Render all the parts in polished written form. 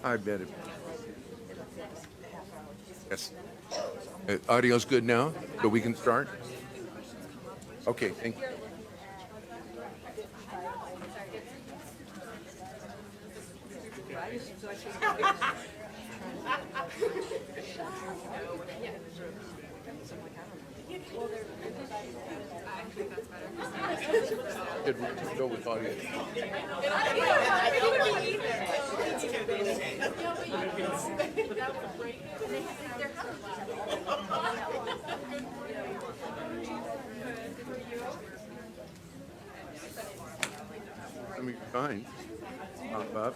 I bet it. Yes. Audio's good now, so we can start? Okay, thank you. Did we go with audio? I mean, fine. Bob.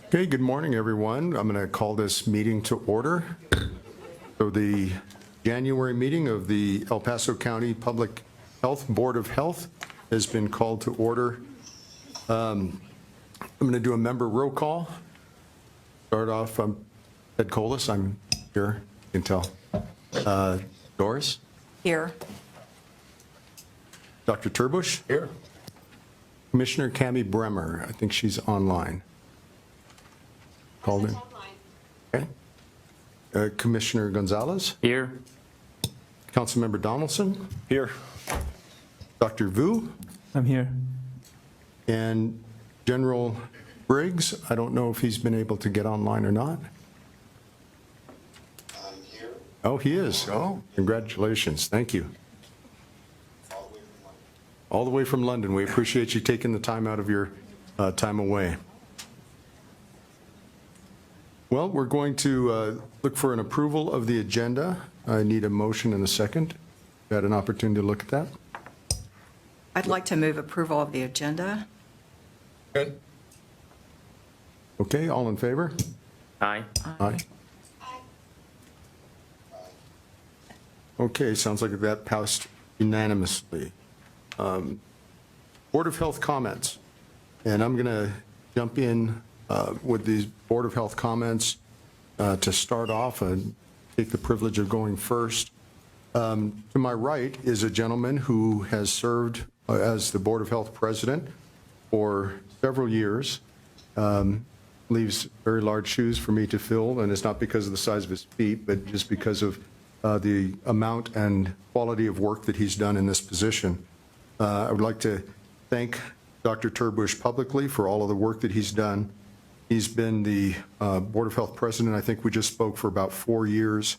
Okay, good morning, everyone. I'm going to call this meeting to order. So the January meeting of the El Paso County Public Health Board of Health has been called to order. I'm going to do a member roll call. Start off, Ed Colas, I'm here, you can tell. Doris? Here. Dr. Turbush? Here. Commissioner Cammie Bremer, I think she's online. Called in. Okay. Commissioner Gonzalez? Here. Councilmember Donaldson? Here. Dr. Vu? I'm here. And General Briggs, I don't know if he's been able to get online or not. I'm here. Oh, he is. Oh, congratulations. Thank you. All the way from London. We appreciate you taking the time out of your time away. Well, we're going to look for an approval of the agenda. I need a motion and a second. You had an opportunity to look at that? I'd like to move approval of the agenda. Good. Okay, all in favor? Aye. Aye. Okay, sounds like that passed unanimously. Board of Health comments. And I'm going to jump in with these Board of Health comments to start off and take the privilege of going first. To my right is a gentleman who has served as the Board of Health president for several years. Leaves very large shoes for me to fill, and it's not because of the size of his feet, but just because of the amount and quality of work that he's done in this position. I would like to thank Dr. Turbush publicly for all of the work that he's done. He's been the Board of Health president. I think we just spoke for about 4 years.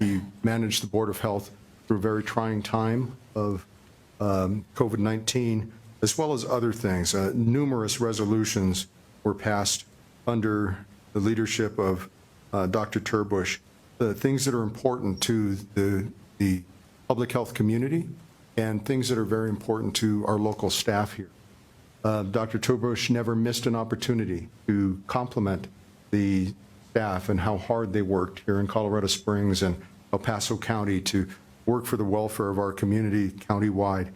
He managed the Board of Health through a very trying time of COVID-19, as well as other things. Numerous resolutions were passed under the leadership of Dr. Turbush. Things that are important to the public health community and things that are very important to our local staff here. Dr. Turbush never missed an opportunity to compliment the staff and how hard they worked here in Colorado Springs and El Paso County to work for the welfare of our community countywide,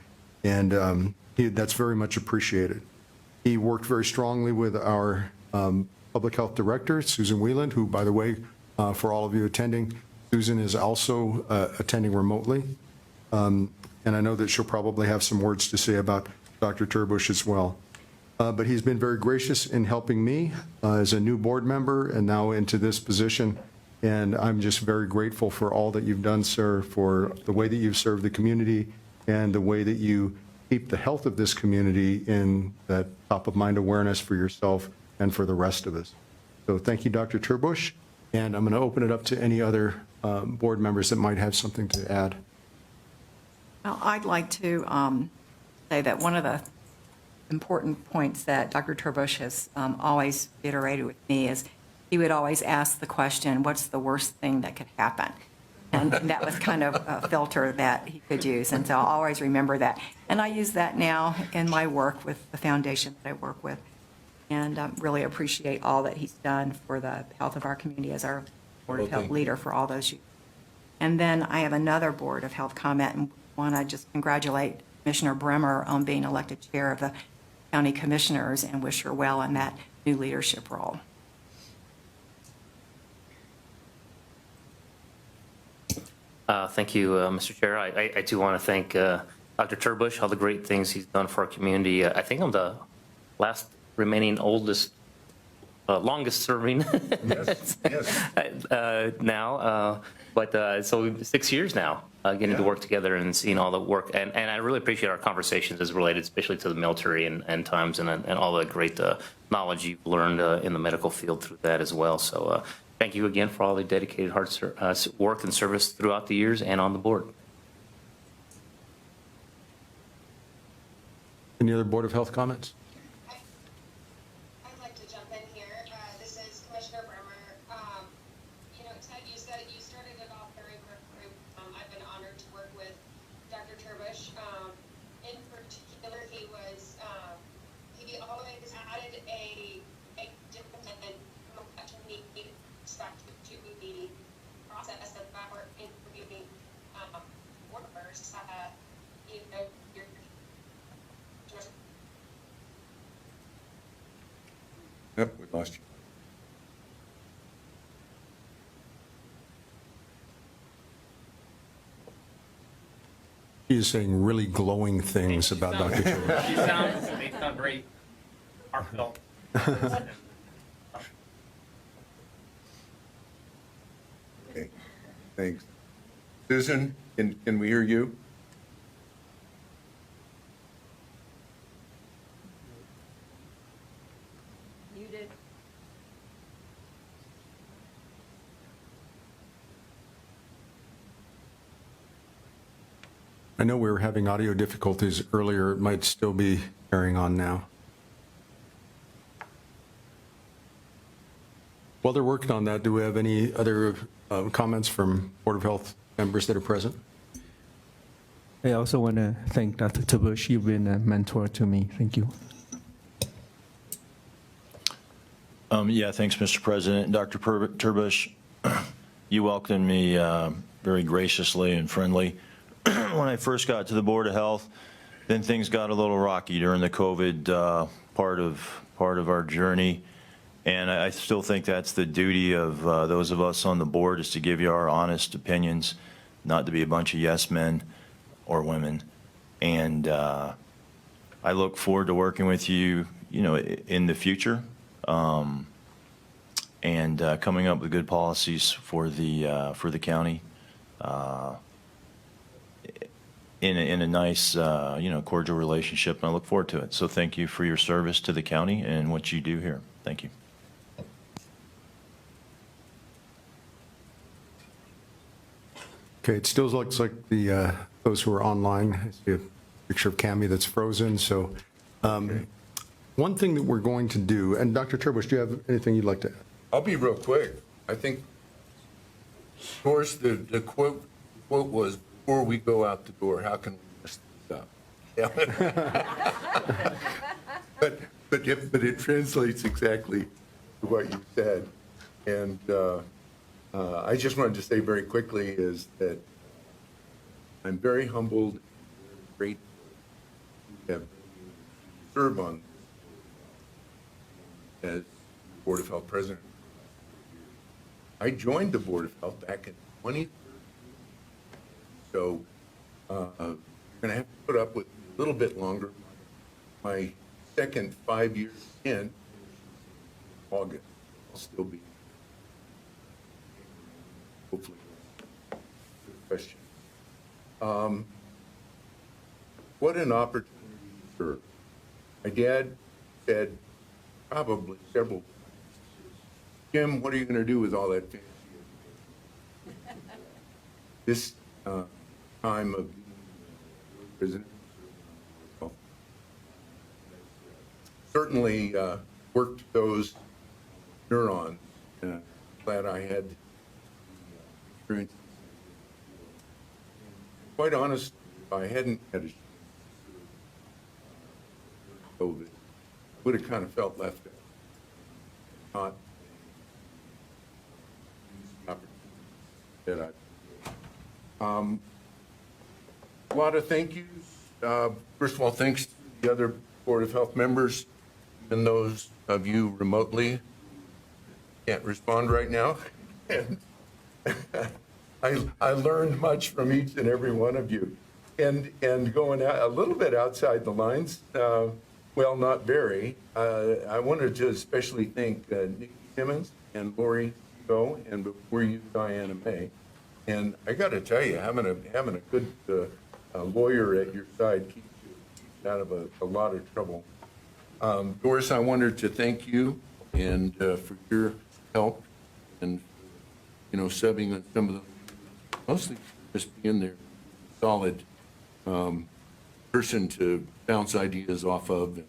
and that's very much appreciated. He worked very strongly with our public health director, Susan Wieland, who, by the way, for all of you attending, Susan is also attending remotely, and I know that she'll probably have some words to say about Dr. Turbush as well. But he's been very gracious in helping me as a new board member and now into this position. And I'm just very grateful for all that you've done, sir, for the way that you've served the community and the way that you keep the health of this community in that top of mind awareness for yourself and for the rest of us. So thank you, Dr. Turbush. And I'm going to open it up to any other board members that might have something to add. Well, I'd like to say that one of the important points that Dr. Turbush has always iterated with me is he would always ask the question, what's the worst thing that could happen? And that was kind of a filter that he could use. And so I'll always remember that. And I use that now in my work with the foundation that I work with. And really appreciate all that he's done for the health of our community as our Board of Health leader for all those years. And then I have another Board of Health comment and want to just congratulate Commissioner Bremer on being elected chair of the county commissioners and wish her well in that new leadership role. Thank you, Mr. Chair. I too want to thank Dr. Turbush, all the great things he's done for our community. I think I'm the last remaining oldest, longest serving now. But so 6 years now, getting to work together and seeing all the work. And I really appreciate our conversations as related, especially to the military and times and all the great knowledge you've learned in the medical field through that as well. So thank you again for all the dedicated hard work and service throughout the years and on the board. Any other Board of Health comments? I'd like to jump in here. This is Commissioner Bremer. Ted, you said you started it off very quickly. I've been honored to work with Dr. Turbush. In particular, he always added a different and much needed perspective to the process of our interviewing workers. Your Yep, we lost you. He is saying really glowing things about Dr. Turbush. They sound great. Heartfelt. Okay, thanks. Susan, can we hear you? Muted. I know we were having audio difficulties earlier. It might still be carrying on now. While they're working on that, do we have any other comments from Board of Health members that are present? I also want to thank Dr. Turbush. You've been a mentor to me. Thank you. Yeah, thanks, Mr. President. Dr. Turbush, you welcomed me very graciously and friendly. When I first got to the Board of Health, then things got a little rocky during the COVID part of our journey. And I still think that's the duty of those of us on the board, is to give you our honest opinions, not to be a bunch of yes men or women. And I look forward to working with you, in the future, and coming up with good policies for the county in a nice, cordial relationship. And I look forward to it. So thank you for your service to the county and what you do here. Thank you. Okay, it still looks like the those who are online, I see a picture of Cammie that's frozen. So one thing that we're going to do, and Dr. Turbush, do you have anything you'd like to add? I'll be real quick. I think, of course, the quote was, before we go out the door, how can we mess this up? Yeah. but it translates exactly to what you said. And I just wanted to say very quickly is that I'm very humbled, great to have served on as Board of Health President. I joined the Board of Health back in 2013. So you're going to have to put up with a little bit longer. My second 5 years in August, I'll still be. Hopefully. Good question. What an opportunity to serve. My dad said probably several times, Jim, what are you going to do with all that fancy? This time of president certainly worked those neurons. Glad I had experience. Quite honest, if I hadn't had a COVID, would have kind of felt left out. Not that a lot of thank yous. First of all, thanks to the other Board of Health members, and those of you remotely can't respond right now. And I learned much from each and every one of you. And going out, a little bit outside the lines, well, not very. I wanted to especially thank Nikki Timmons and Lori Go, and before you, Diana May. And I got to tell you, having a good lawyer at your side keeps you out of a lot of trouble. Doris, I wanted to thank you and for your help and, subbing on some of the, mostly just being there, solid person to bounce ideas off of.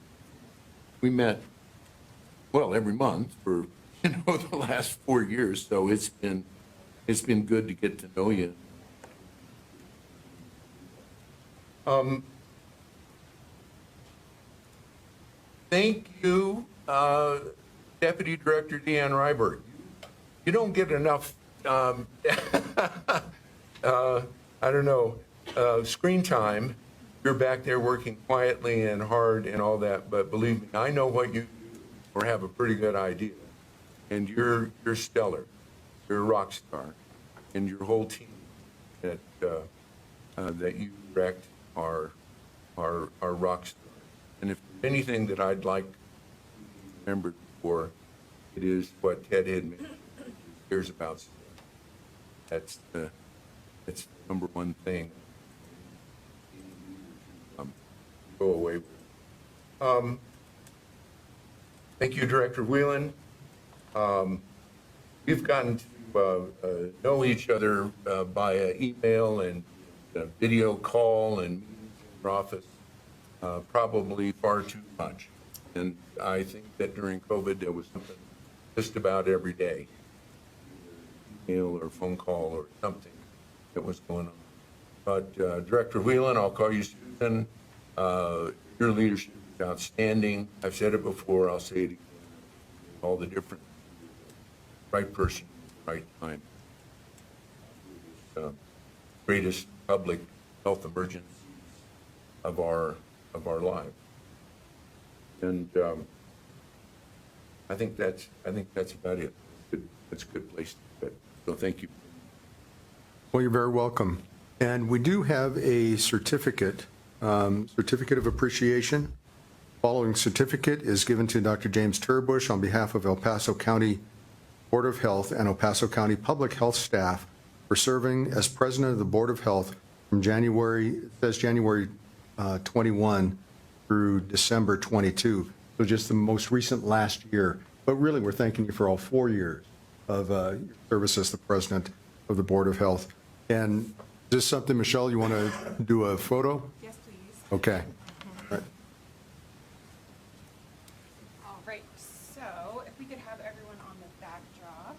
We met, well, every month for, the last 4 years, so it's been good to get to know you. Thank you, Deputy Director Deanne Ryberg. You don't get enough, screen time. You're back there working quietly and hard and all that, but believe me, I know what you do or have a pretty good idea. And you're stellar. You're a rock star. And your whole team that you direct are rock stars. And if there's anything that I'd like to be remembered for, it is what Ted had mentioned. He cares about. That's the number one thing. Go away with. Thank you, Director Whelan. We've gotten to know each other via email and video call and meetings in your office probably far too much. And I think that during COVID, there was something just about every day, email or phone call or something that was going on. But Director Whelan, I'll call you Susan. Your leadership is outstanding. I've said it before, I'll say it again. All the different, right person, right time. Greatest public health emergency of our lives. And I think that's about it. That's a good place to fit. So thank you. Well, you're very welcome. And we do have a certificate of appreciation. Following certificate is given to Dr. James Turbush on behalf of El Paso County Board of Health and El Paso County Public Health staff for serving as president of the Board of Health from January 21 through December 22. So just the most recent last year. But really, we're thanking you for all 4 years of your service as the president of the Board of Health. And is this something, Michelle, you want to do a photo? Yes, please. Okay. All right. All right, so if we could have everyone on the backdrop.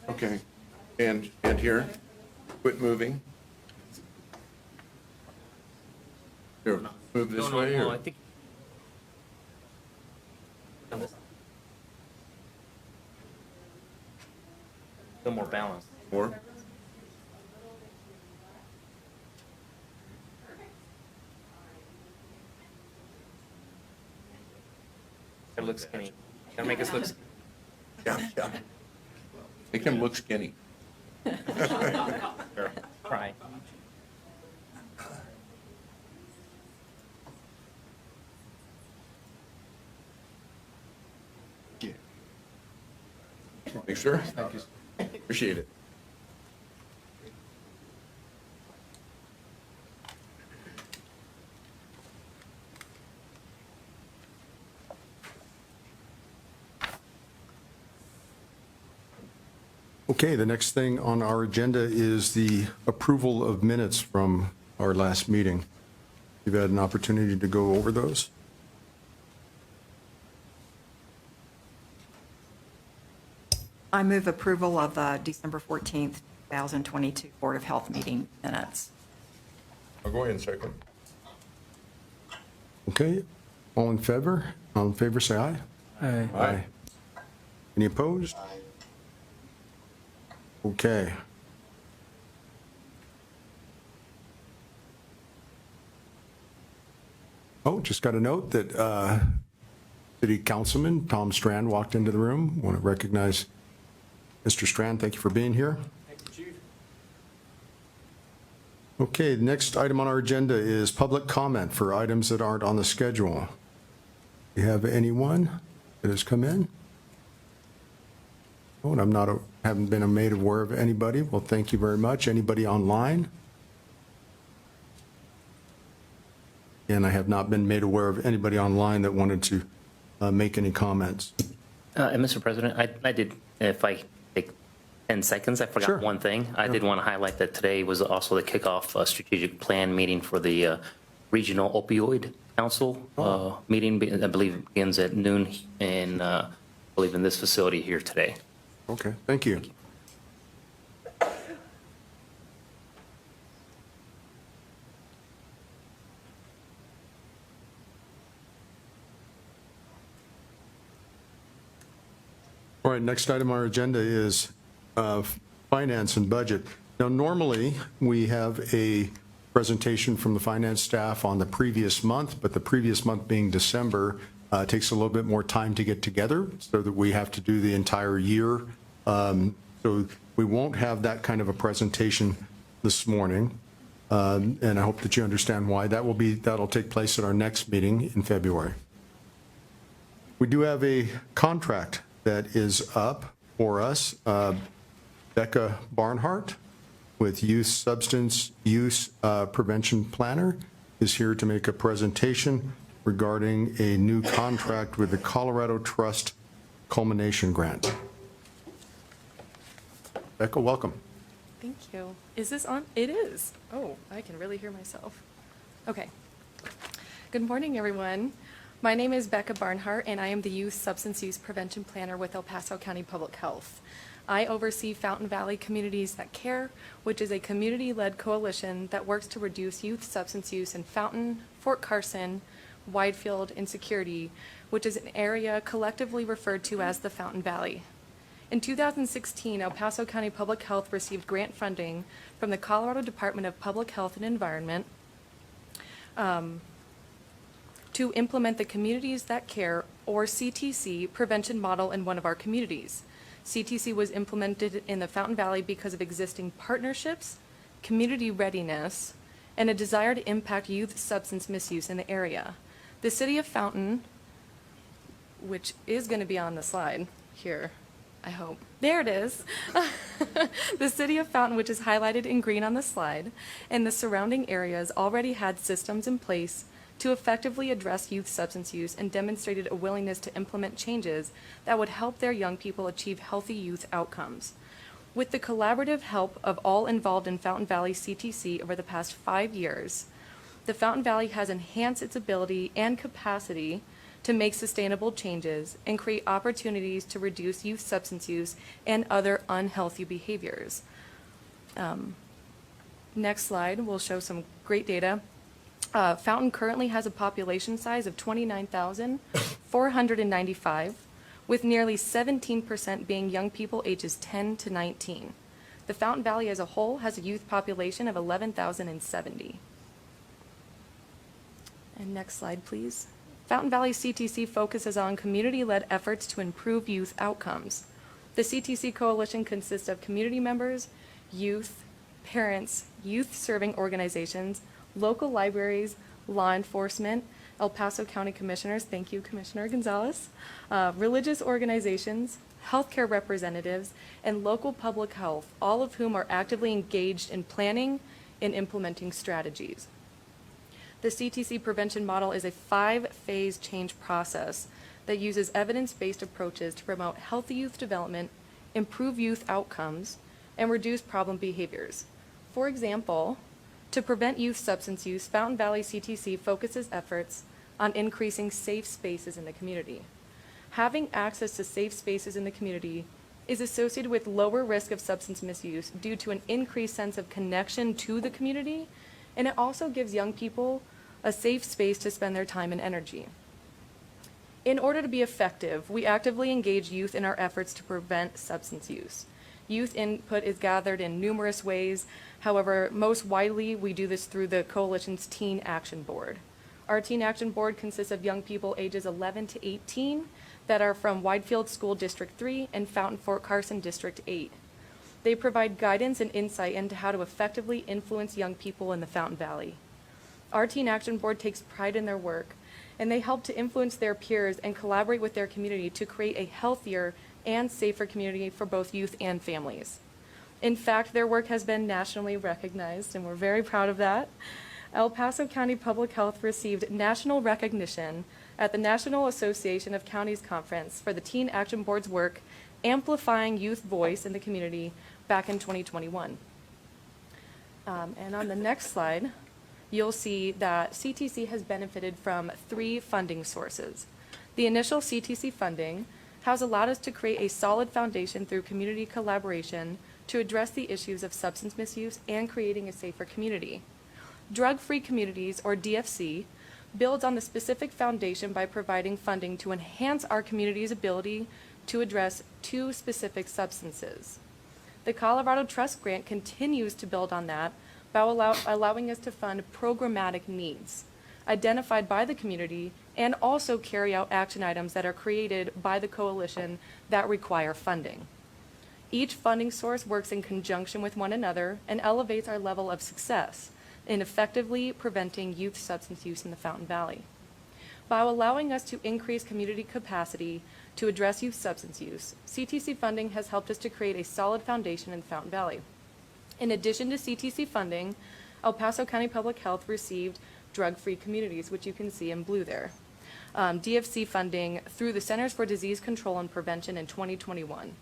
Okay. And here, quit moving. Here, move this way No, or? I think. Feel more balanced. More? It looks skinny. Gotta make us look. Yeah. Make him look skinny. Sure. Try. Thanks, sir. Thank you. Appreciate it. Okay, the next thing on our agenda is the approval of minutes from our last meeting. You've had an opportunity to go over those. I move approval of the December 14th, 2022 Board of Health meeting minutes. I'll go ahead and second. Okay, all in favor? All in favor, say aye. Aye. Aye. Any opposed? Okay. Oh, just got a note that City Councilman Tom Strand walked into the room. Want to recognize Mr. Strand. Thank you for being here. Thank you, Chief. Okay, the next item on our agenda is public comment for items that aren't on the schedule. Do you have anyone that has come in? Oh, and haven't been made aware of anybody. Well, thank you very much. Anybody online? And I have not been made aware of anybody online that wanted to make any comments. And Mr. President, I did, if I take 10 seconds, I forgot Sure. one thing. I did want to highlight that today was also the kickoff strategic plan meeting for the Regional Opioid Council meeting. I believe it begins at noon in, I believe in this facility here today. Okay, thank you. All right, next item on our agenda is finance and budget. Now, normally, we have a presentation from the finance staff on the previous month, but the previous month being December takes a little bit more time to get together, so that we have to do the entire year. So we won't have that kind of a presentation this morning, and I hope that you understand why. That'll take place at our next meeting in February. We do have a contract that is up for us. Becca Barnhart with Youth Substance Use Prevention Planner is here to make a presentation regarding a new contract with the Colorado Trust Culmination Grant. Becca, welcome. Thank you. Is this on? It is. Oh, I can really hear myself. Okay. Good morning, everyone. My name is Becca Barnhart, and I am the Youth Substance Use Prevention Planner with El Paso County Public Health. I oversee Fountain Valley Communities That Care, which is a community-led coalition that works to reduce youth substance use in Fountain, Fort Carson, Widefield, and Security, which is an area collectively referred to as the Fountain Valley. In 2016, El Paso County Public Health received grant funding from the Colorado Department of Public Health and Environment to implement the Communities That Care, or CTC, prevention model in one of our communities. CTC was implemented in the Fountain Valley because of existing partnerships, community readiness, and a desire to impact youth substance misuse in the area. The City of Fountain, which is going to be on the slide here, I hope. There it is. The City of Fountain, which is highlighted in green on the slide, and the surrounding areas already had systems in place to effectively address youth substance use and demonstrated a willingness to implement changes that would help their young people achieve healthy youth outcomes. With the collaborative help of all involved in Fountain Valley CTC over the past 5 years, the Fountain Valley has enhanced its ability and capacity to make sustainable changes and create opportunities to reduce youth substance use and other unhealthy behaviors. Next slide will show some great data. Fountain currently has a population size of 29,495, with nearly 17% being young people ages 10 to 19. The Fountain Valley as a whole has a youth population of 11,070. And next slide, please. Fountain Valley CTC focuses on community-led efforts to improve youth outcomes. The CTC Coalition consists of community members, youth, parents, youth-serving organizations, local libraries, law enforcement, El Paso County Commissioners, thank you, Commissioner Gonzalez, religious organizations, healthcare representatives, and local public health, all of whom are actively engaged in planning and implementing strategies. The CTC prevention model is a 5-phase change process that uses evidence-based approaches to promote healthy youth development, improve youth outcomes, and reduce problem behaviors. For example, to prevent youth substance use, Fountain Valley CTC focuses efforts on increasing safe spaces in the community. Having access to safe spaces in the community is associated with lower risk of substance misuse due to an increased sense of connection to the community, and it also gives young people a safe space to spend their time and energy. In order to be effective, we actively engage youth in our efforts to prevent substance use. Youth input is gathered in numerous ways. However, most widely, we do this through the Coalition's Teen Action Board. Our Teen Action Board consists of young people ages 11 to 18 that are from Widefield School District 3 and Fountain Fort Carson District 8. They provide guidance and insight into how to effectively influence young people in the Fountain Valley. Our Teen Action Board takes pride in their work, and they help to influence their peers and collaborate with their community to create a healthier and safer community for both youth and families. In fact, their work has been nationally recognized, and we're very proud of that. El Paso County Public Health received national recognition at the National Association of Counties Conference for the Teen Action Board's work amplifying youth voice in the community back in 2021. And on the next slide, you'll see that CTC has benefited from 3 funding sources. The initial CTC funding has allowed us to create a solid foundation through community collaboration to address the issues of substance misuse and creating a safer community. Drug-Free Communities, or DFC, builds on the specific foundation by providing funding to enhance our community's ability to address 2 specific substances. The Colorado Trust Grant continues to build on that by allowing us to fund programmatic needs identified by the community and also carry out action items that are created by the coalition that require funding. Each funding source works in conjunction with one another and elevates our level of success in effectively preventing youth substance use in the Fountain Valley. By allowing us to increase community capacity to address youth substance use, CTC funding has helped us to create a solid foundation in the Fountain Valley. In addition to CTC funding, El Paso County Public Health received Drug-Free Communities, which you can see in blue there. DFC funding through the Centers for Disease Control and Prevention in 2021.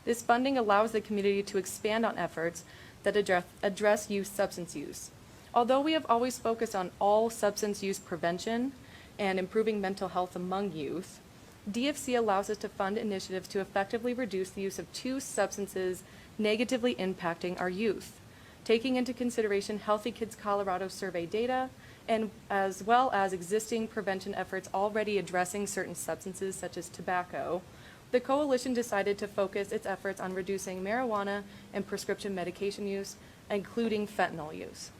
This funding allows the community to expand on efforts that address youth substance use. Although we have always focused on all substance use prevention and improving mental health among youth, DFC allows us to fund initiatives to effectively reduce the use of 2 substances negatively impacting our youth, taking into consideration Healthy Kids Colorado survey data, and as well as existing prevention efforts already addressing certain substances such as tobacco. The coalition decided to focus its efforts on reducing marijuana and prescription medication use, including fentanyl use.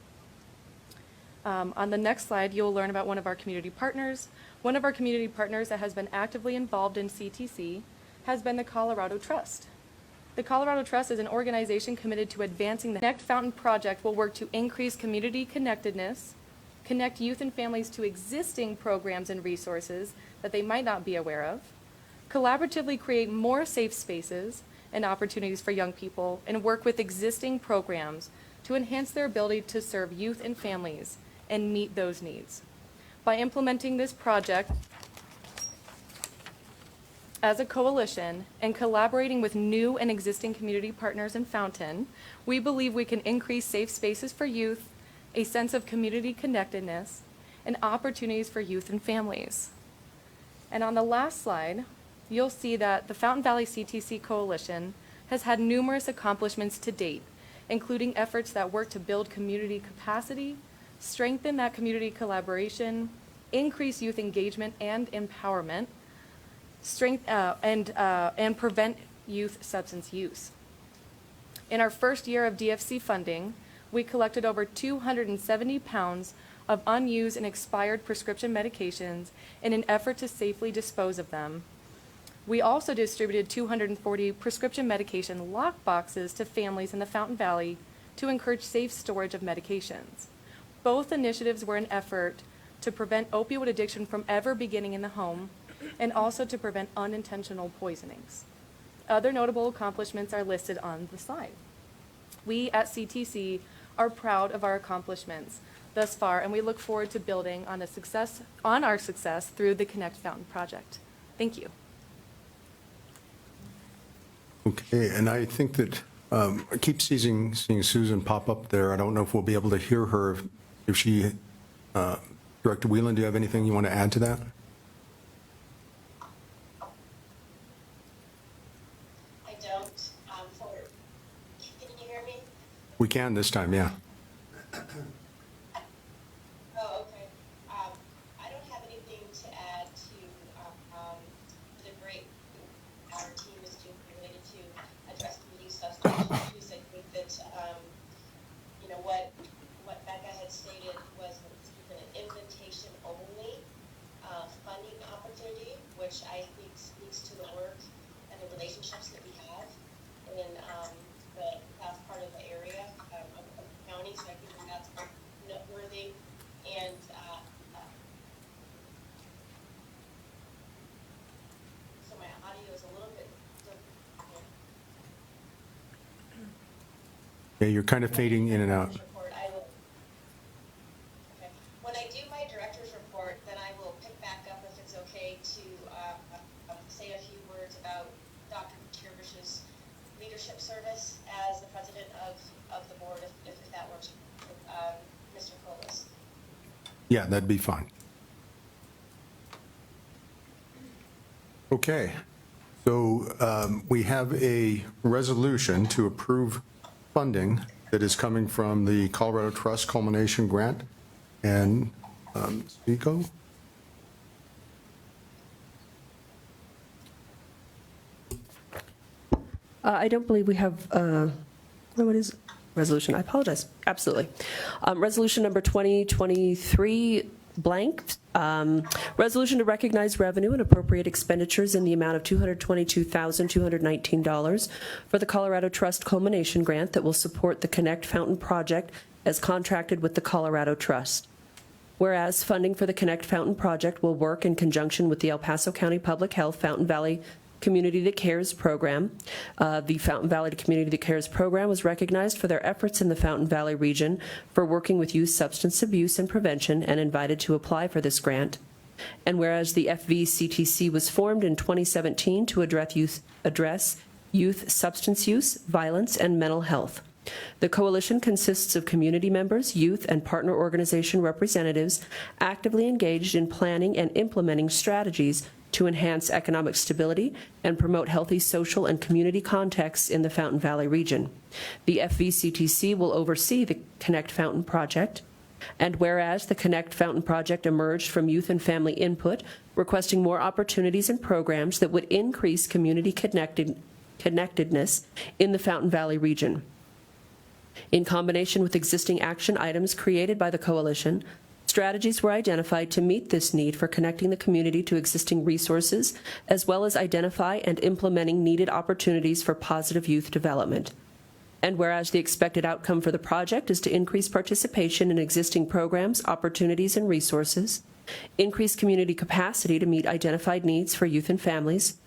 On the next slide, you'll learn about one of our community partners. One of our community partners that has been actively involved in CTC has been the Colorado Trust. The Colorado Trust is an organization committed to advancing the Connect Fountain project will work to increase community connectedness, connect youth and families to existing programs and resources that they might not be aware of, collaboratively create more safe spaces and opportunities for young people, and work with existing programs to enhance their ability to serve youth and families and meet those needs. By implementing this project as a coalition and collaborating with new and existing community partners in Fountain, we believe we can increase safe spaces for youth, a sense of community connectedness, and opportunities for youth and families. And on the last slide, you'll see that the Fountain Valley CTC Coalition has had numerous accomplishments to date, including efforts that work to build community capacity, strengthen that community collaboration, increase youth engagement and empowerment, and prevent youth substance use. In our first year of DFC funding, we collected over 270 pounds of unused and expired prescription medications in an effort to safely dispose of them. We also distributed 240 prescription medication lock boxes to families in the Fountain Valley to encourage safe storage of medications. Both initiatives were an effort to prevent opioid addiction from ever beginning in the home and also to prevent unintentional poisonings. Other notable accomplishments are listed on the slide. We at CTC are proud of our accomplishments thus far, and we look forward to building on our success through the Connect Fountain project. Thank you. Okay, and I think that I keep seeing Susan pop up there. I don't know if we'll be able to hear her. If she, Director Whelan, do you have anything you want to add to that? I don't. Can you hear me? We can this time, yeah. Oh, okay. I don't have anything to add to the great our team is doing related to addressing youth substance which I think speaks to the work and the relationships that we have in the south part of the area of the county. So I think that's noteworthy. And so my audio is a little bit different. Yeah, you're kind of fading in and out. Report, I will. Okay. When I do my director's report, then I will pick back up if it's okay to say a few words about Dr. Tirbush's leadership service as the president of the board, if that works with Mr. Colas. Yeah, that'd be fine. Okay, so we have a resolution to approve funding that is coming from the Colorado Trust Culmination Grant. And Nico? I don't believe we have, what is resolution? I apologize. Absolutely. Resolution number 2023 blank. Resolution to recognize revenue and appropriate expenditures in the amount of $222,219 for the Colorado Trust Culmination Grant that will support the Connect Fountain project as contracted with the Colorado Trust. Whereas funding for the Connect Fountain project will work in conjunction with the El Paso County Public Health Fountain Valley Community That Cares program. The Fountain Valley Community That Cares program was recognized for their efforts in the Fountain Valley region for working with youth substance abuse and prevention and invited to apply for this grant. And whereas the FVCTC was formed in 2017 to address youth substance use, violence, and mental health. The coalition consists of community members, youth, and partner organization representatives actively engaged in planning and implementing strategies to enhance economic stability and promote healthy social and community contexts in the Fountain Valley region. The FVCTC will oversee the Connect Fountain project. And whereas the Connect Fountain project emerged from youth and family input, requesting more opportunities and programs that would increase community connectedness in the Fountain Valley region. In combination with existing action items created by the coalition, strategies were identified to meet this need for connecting the community to existing resources, as well as identify and implementing needed opportunities for positive youth development. And whereas the expected outcome for the project is to increase participation in existing programs, opportunities, and resources, increase community capacity to meet identified needs for youth and families,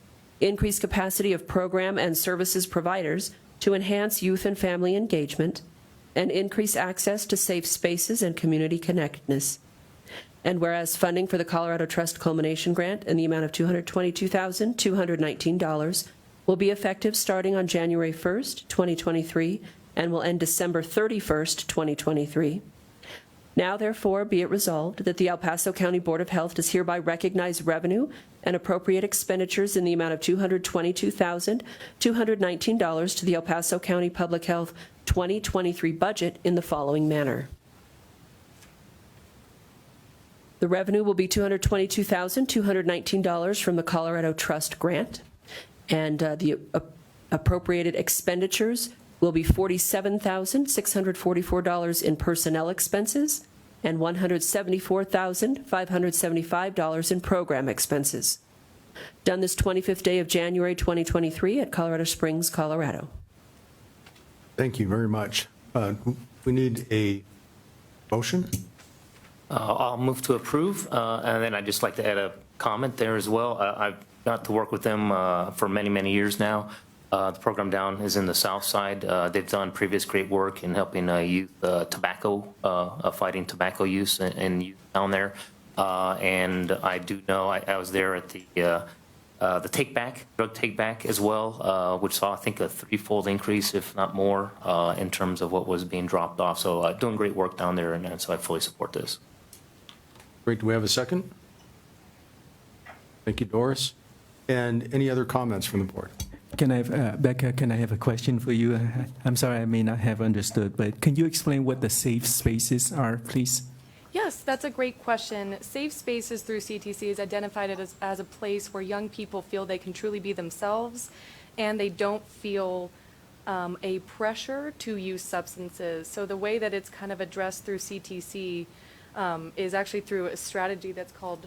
increase capacity of program and services providers to enhance youth and family engagement, and increase access to safe spaces and community connectedness. And whereas funding for the Colorado Trust Culmination Grant in the amount of $222,219 will be effective starting on January 1st, 2023, and will end December 31st, 2023. Now, therefore, be it resolved that the El Paso County Board of Health does hereby recognize revenue and appropriate expenditures in the amount of $222,219 to the El Paso County Public Health 2023 budget in the following manner. The revenue will be $222,219 from the Colorado Trust Grant, and the appropriated expenditures will be $47,644 in personnel expenses and $174,575 in program expenses. Done this 25th day of January 2023 at Colorado Springs, Colorado. Thank you very much. We need a motion. I'll move to approve, and then I'd just like to add a comment there as well. I've got to work with them for many, many years now. The program down is in the south side. They've done previous great work in helping youth fighting tobacco use and youth down there. And I do know I was there at the drug take back as well, which saw, I think, a threefold increase, if not more, in terms of what was being dropped off. So doing great work down there, and so I fully support this. Great. Do we have a second? Thank you, Doris. And any other comments from the board? Can I have, Becca, can I have a question for you? I'm sorry, I may not have understood, but can you explain what the safe spaces are, please? Yes, that's a great question. Safe Spaces through CTC is identified as a place where young people feel they can truly be themselves and they don't feel a pressure to use substances. So the way that it's kind of addressed through CTC is actually through a strategy that's called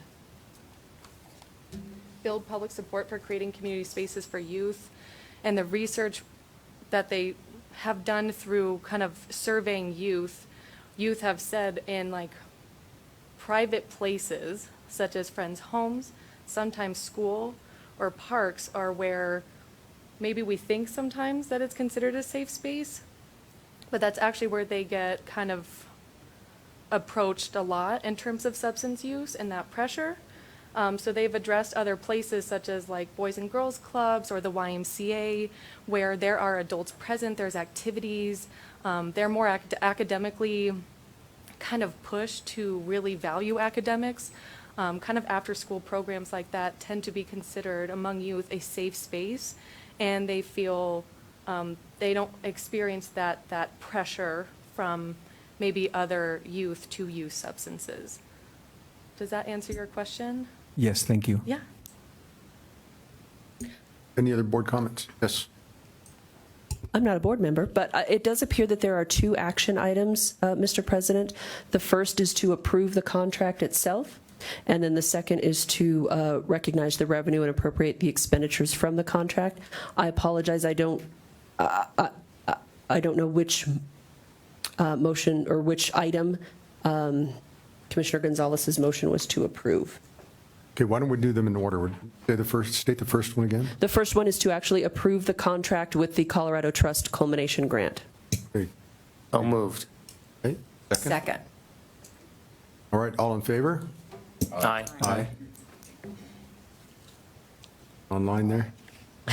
build public support for creating community spaces for youth. And the research that they have done through kind of surveying youth have said in like private places, such as friends' homes, sometimes school or parks, are where maybe we think sometimes that it's considered a safe space, but that's actually where they get kind of approached a lot in terms of substance use and that pressure. So they've addressed other places such as like Boys and Girls Clubs or the YMCA, where there are adults present, there's activities, they're more academically kind of pushed to really value academics. Kind of after-school programs like that tend to be considered among youth a safe space, and they feel they don't experience that pressure from maybe other youth to use substances. Does that answer your question? Yes, thank you. Yeah. Any other board comments? Yes. I'm not a board member, but it does appear that there are two action items, Mr. President. The first is to approve the contract itself, and then the second is to recognize the revenue and appropriate the expenditures from the contract. I apologize, I don't know which motion or which item Commissioner Gonzalez's motion was to approve. Okay, why don't we do them in order? State the first one again. The first one is to actually approve the contract with the Colorado Trust Culmination Grant. Okay. So moved. Okay. Second. All right, all in favor? Aye. Aye. Online there?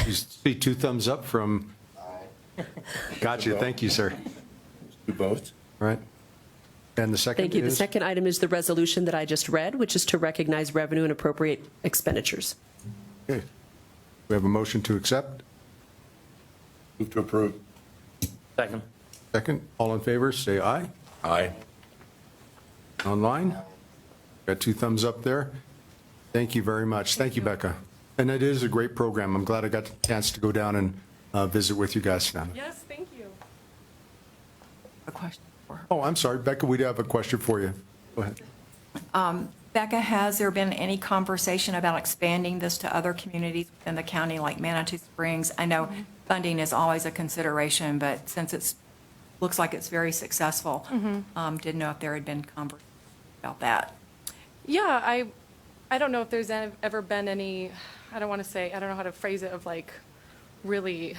You see two thumbs up from? Gotcha, thank you, sir. Do both? All right. And the second Thank you. The is? second item is the resolution that I just read, which is to recognize revenue and appropriate expenditures. Okay. We have a motion to accept. Move to approve. Second. Second, all in favor, say aye. Aye. Online? Got two thumbs up there. Thank you very much. Thank you, Becca. And it is a great program. I'm glad I got the chance to go down and visit with you guys now. Yes, thank you. A question for her. Oh, I'm sorry, Becca, we do have a question for you. Go ahead. Becca, has there been any conversation about expanding this to other communities within the county, like Manitou Springs? I know funding is always a consideration, but since it looks like it's very successful, didn't know if there had been conversation about that. Yeah, I don't know if there's ever been any, I don't know how to phrase it, of like really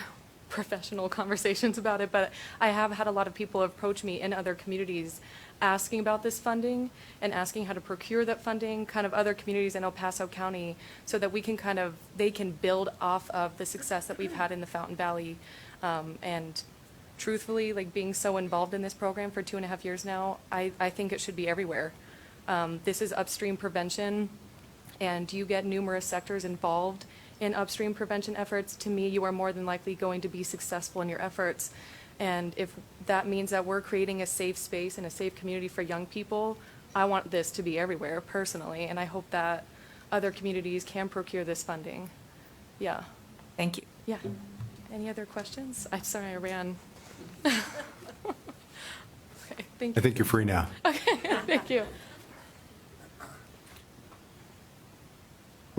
professional conversations about it, but I have had a lot of people approach me in other communities asking about this funding and asking how to procure that funding, kind of other communities in El Paso County, so that we can they can build off of the success that we've had in the Fountain Valley. And truthfully, like being so involved in this program for 2.5 years now, I think it should be everywhere. This is upstream prevention, and you get numerous sectors involved in upstream prevention efforts. To me, you are more than likely going to be successful in your efforts. And if that means that we're creating a safe space and a safe community for young people, I want this to be everywhere personally, and I hope that other communities can procure this funding. Yeah. Thank you. Yeah. Any other questions? I'm sorry I ran. Okay, thank I you. think you're free now. Thank you.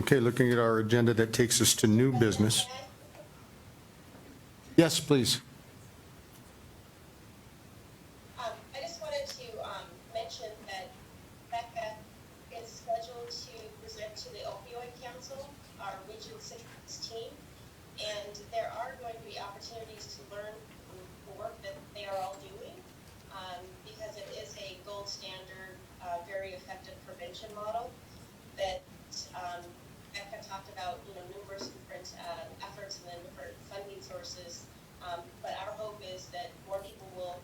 Okay, looking at our agenda, that takes us to new business. Yes, please. I just wanted to mention that Becca is scheduled to present to the Opioid Council, our Region 6 team, and there are going to be opportunities to learn from the work that they are all doing, because it is a gold standard, very effective prevention model that Becca talked about, numerous different efforts and then different funding sources. But our hope is that more people will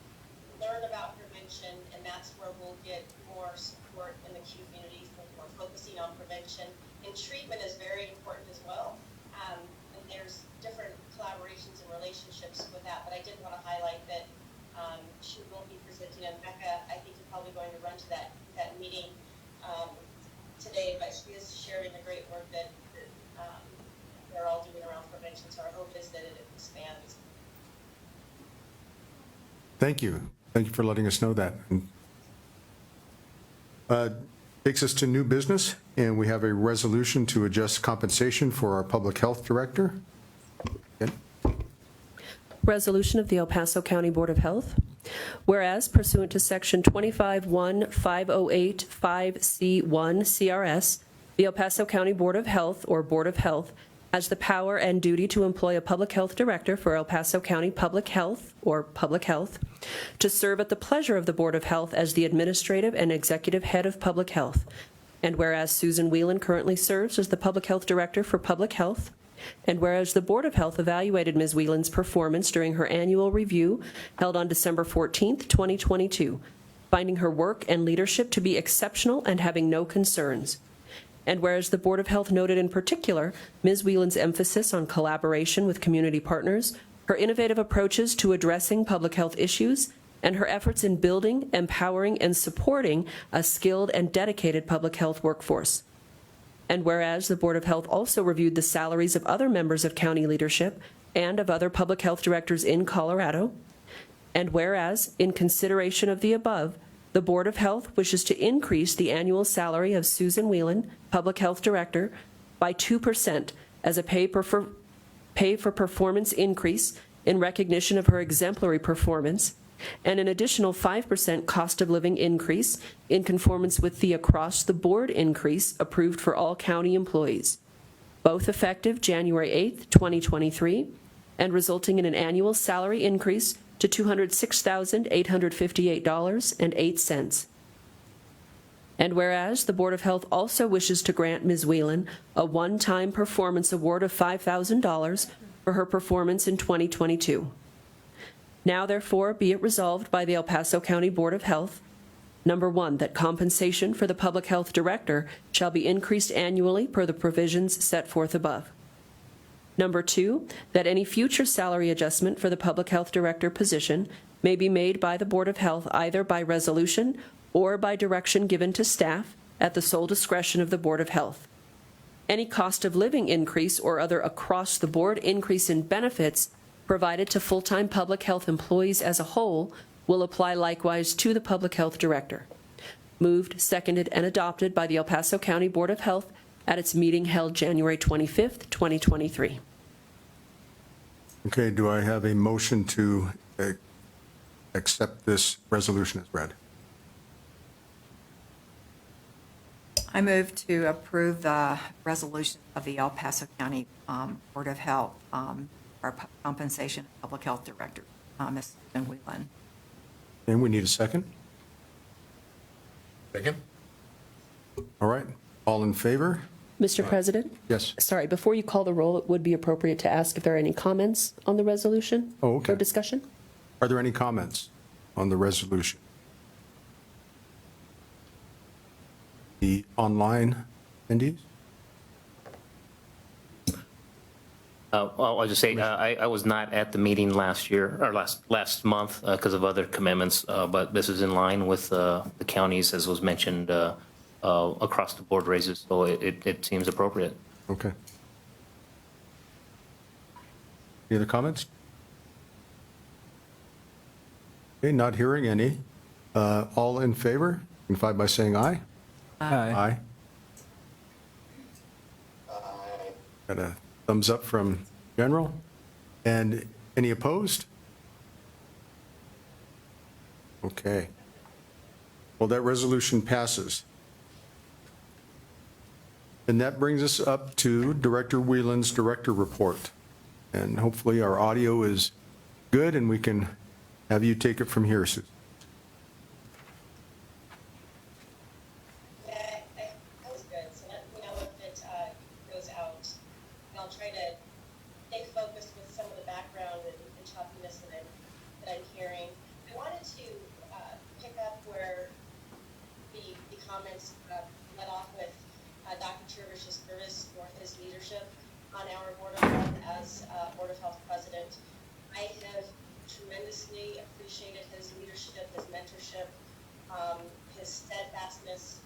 learn about prevention, and that's where we'll get more support in the community for focusing on prevention. And treatment is very important as well. And there's different collaborations and relationships with that. But I did want to highlight that she will be presenting, and Becca, I think, is probably going to run to that meeting today, but she is sharing the great work that they're all doing around prevention. So our hope is that it expands. Thank you. Thank you for letting us know that. Takes us to new business, and we have a resolution to adjust compensation for our public health director. Okay. Resolution of the El Paso County Board of Health. Whereas pursuant to Section 25-1-508-5C1 CRS, the El Paso County Board of Health, or Board of Health, has the power and duty to employ a public health director for El Paso County Public Health, or Public Health, to serve at the pleasure of the Board of Health as the administrative and executive head of public health. And whereas Susan Whelan currently serves as the public health director for public health, and whereas the Board of Health evaluated Ms. Whelan's performance during her annual review held on December 14th, 2022, finding her work and leadership to be exceptional and having no concerns. And whereas the Board of Health noted in particular Ms. Whelan's emphasis on collaboration with community partners, her innovative approaches to addressing public health issues, and her efforts in building, empowering, and supporting a skilled and dedicated public health workforce. And whereas the Board of Health also reviewed the salaries of other members of county leadership and of other public health directors in Colorado, and whereas, in consideration of the above, the Board of Health wishes to increase the annual salary of Susan Whelan, Public Health Director, by 2% as a pay for performance increase in recognition of her exemplary performance, and an additional 5% cost of living increase in conformance with the across-the-board increase approved for all county employees, both effective January 8th, 2023, and resulting in an annual salary increase to $206,858.08. And whereas the Board of Health also wishes to grant Ms. Whelan a one-time performance award of $5,000 for her performance in 2022. Now, therefore, be it resolved by the El Paso County Board of Health, number 1, that compensation for the Public Health Director shall be increased annually per the provisions set forth above. Number 2, that any future salary adjustment for the Public Health Director position may be made by the Board of Health either by resolution or by direction given to staff at the sole discretion of the Board of Health. Any cost of living increase or other across-the-board increase in benefits provided to full-time public health employees as a whole will apply likewise to the Public Health Director. Moved, seconded, and adopted by the El Paso County Board of Health at its meeting held January 25th, 2023. Okay, do I have a motion to accept this resolution as read? I move to approve the resolution of the El Paso County Board of Health, our compensation of public health director, Ms. Susan Whelan. And we need a second. Second? All right, all in favor? Mr. President? Yes. Sorry, before you call the roll, it would be appropriate to ask if there are any comments on the resolution? Oh, okay. Or discussion? Are there any comments on the resolution? The online attendees? Well, I'll just say, I was not at the meeting last year, or last month, because of other commitments, but this is in line with the counties, as was mentioned, across the board raises, so it seems appropriate. Okay. Any other comments? Okay, not hearing any. All in favor, signify by saying aye. Aye. Got a thumbs up from General. And any opposed? Okay. Well, that resolution passes. And that brings us up to Director Whelan's director report. And hopefully our audio is good and we can have you take it from here, Susan. That was good, so let me know if it goes out. And I'll try to stay focused with some of the background and choppiness that I'm hearing. I wanted to pick up where the comments led off with Dr. Chervish's service for his leadership on our Board of Health as Board of Health President. I have tremendously appreciated his leadership, his mentorship, his steadfastness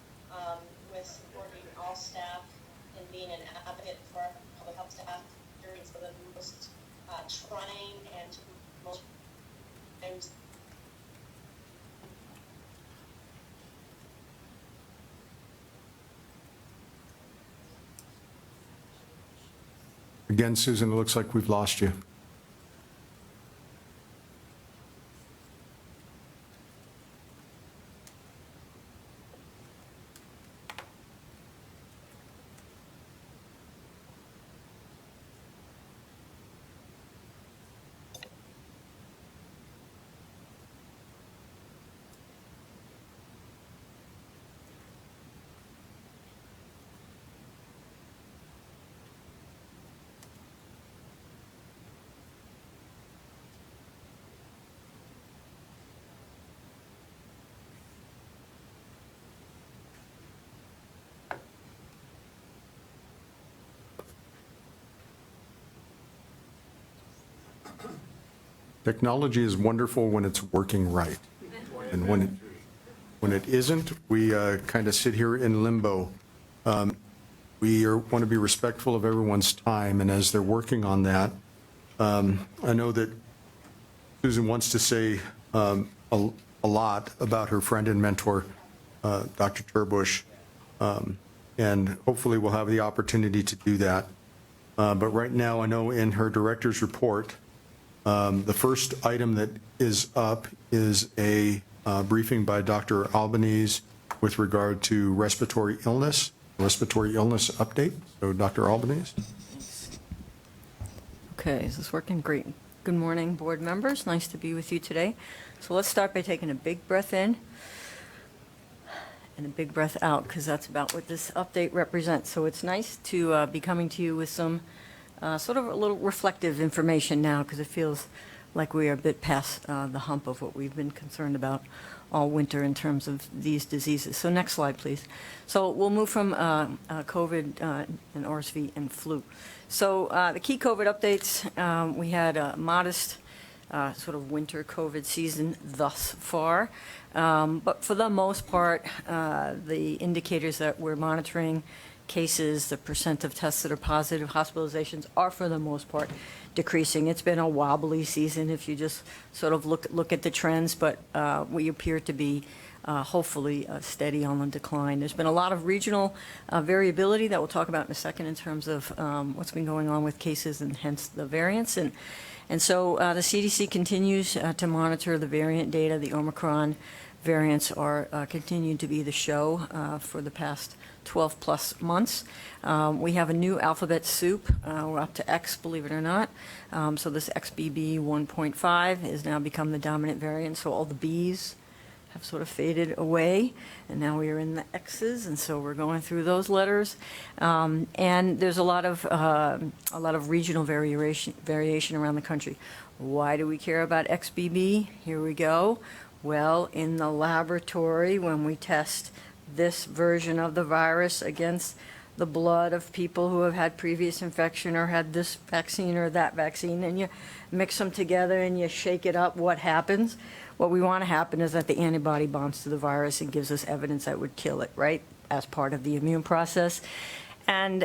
with supporting all staff and being an advocate for our public health staff during some of the most trying and most times. Again, Susan, it looks like we've lost you. Technology is wonderful when it's working right. And when it isn't, we kind of sit here in limbo. We want to be respectful of everyone's time, and as they're working on that, I know that Susan wants to say a lot about her friend and mentor, Dr. Turbush, and hopefully we'll have the opportunity to do that. But right now, I know in her director's report, the first item that is up is a briefing by Dr. Albanese with regard to respiratory illness update. So Dr. Albanese. Okay, is this working? Great. Good morning, board members. Nice to be with you today. So let's start by taking a big breath in and a big breath out, because that's about what this update represents. So it's nice to be coming to you with some sort of a little reflective information now, because it feels like we are a bit past the hump of what we've been concerned about all winter in terms of these diseases. So next slide, please. So we'll move from COVID and RSV and flu. So the key COVID updates, we had a modest sort of winter COVID season thus far. But for the most part, the indicators that we're monitoring, cases, the percent of tests that are positive, hospitalizations, are for the most part decreasing. It's been a wobbly season if you just sort of look at the trends, but we appear to be hopefully steady on the decline. There's been a lot of regional variability that we'll talk about in a second in terms of what's been going on with cases and hence the variants. And so the CDC continues to monitor the variant data. The Omicron variants are continuing to be the show for the past 12 plus months. We have a new alphabet soup. We're up to X, believe it or not. So this XBB 1.5 has now become the dominant variant. So all the B's have sort of faded away, and now we are in the X's, and so we're going through those letters. And there's a lot of regional variation around the country. Why do we care about XBB? Here we go. Well, in the laboratory, when we test this version of the virus against the blood of people who have had previous infection or had this vaccine or that vaccine, and you mix them together and you shake it up, what happens? What we want to happen is that the antibody bonds to the virus and gives us evidence that would kill it, right, as part of the immune process. And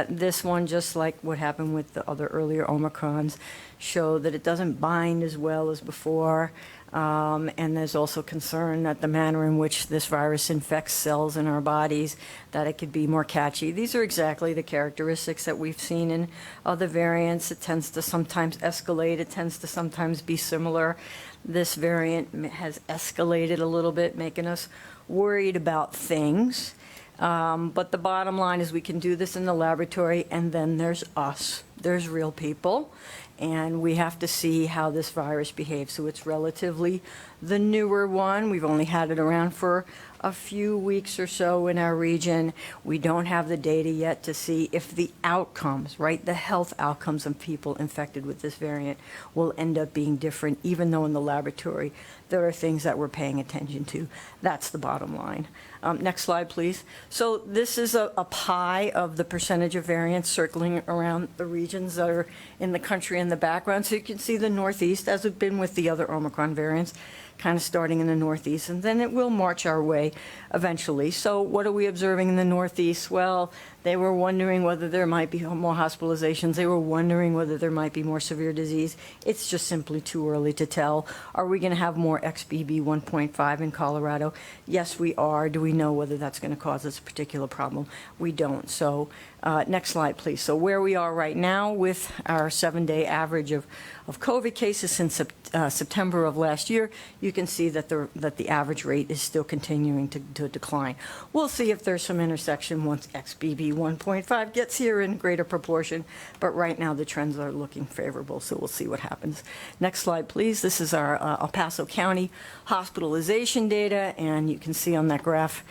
this one, just like what happened with the other earlier Omicrons, show that it doesn't bind as well as before. And there's also concern that the manner in which this virus infects cells in our bodies, that it could be more catchy. These are exactly the characteristics that we've seen in other variants. It tends to sometimes escalate. It tends to sometimes be similar. This variant has escalated a little bit, making us worried about things. But the bottom line is we can do this in the laboratory, and then there's us. There's real people, and we have to see how this virus behaves. So it's relatively the newer one. We've only had it around for a few weeks or so in our region. We don't have the data yet to see if the outcomes, right, the health outcomes of people infected with this variant will end up being different, even though in the laboratory there are things that we're paying attention to. That's the bottom line. Next slide, please. So this is a pie of the percentage of variants circling around the regions that are in the country in the background. So you can see the Northeast, as it's been with the other Omicron variants, kind of starting in the Northeast, and then it will march our way eventually. So what are we observing in the Northeast? Well, They were wondering whether there might be more hospitalizations. They were wondering whether there might be more severe disease. It's just simply too early to tell. Are we going to have more XBB 1.5 in Colorado? Yes, we are. Do we know whether that's going to cause us a particular problem? We don't. So next slide, please. So where we are right now with our 7-day average of COVID cases since September of last year, you can see that the average rate is still continuing to decline. We'll see if there's some intersection once XBB 1.5 gets here in greater proportion, but right now the trends are looking favorable, so we'll see what happens. Next slide, please. This is our El Paso County hospitalization data, and you can see on that graph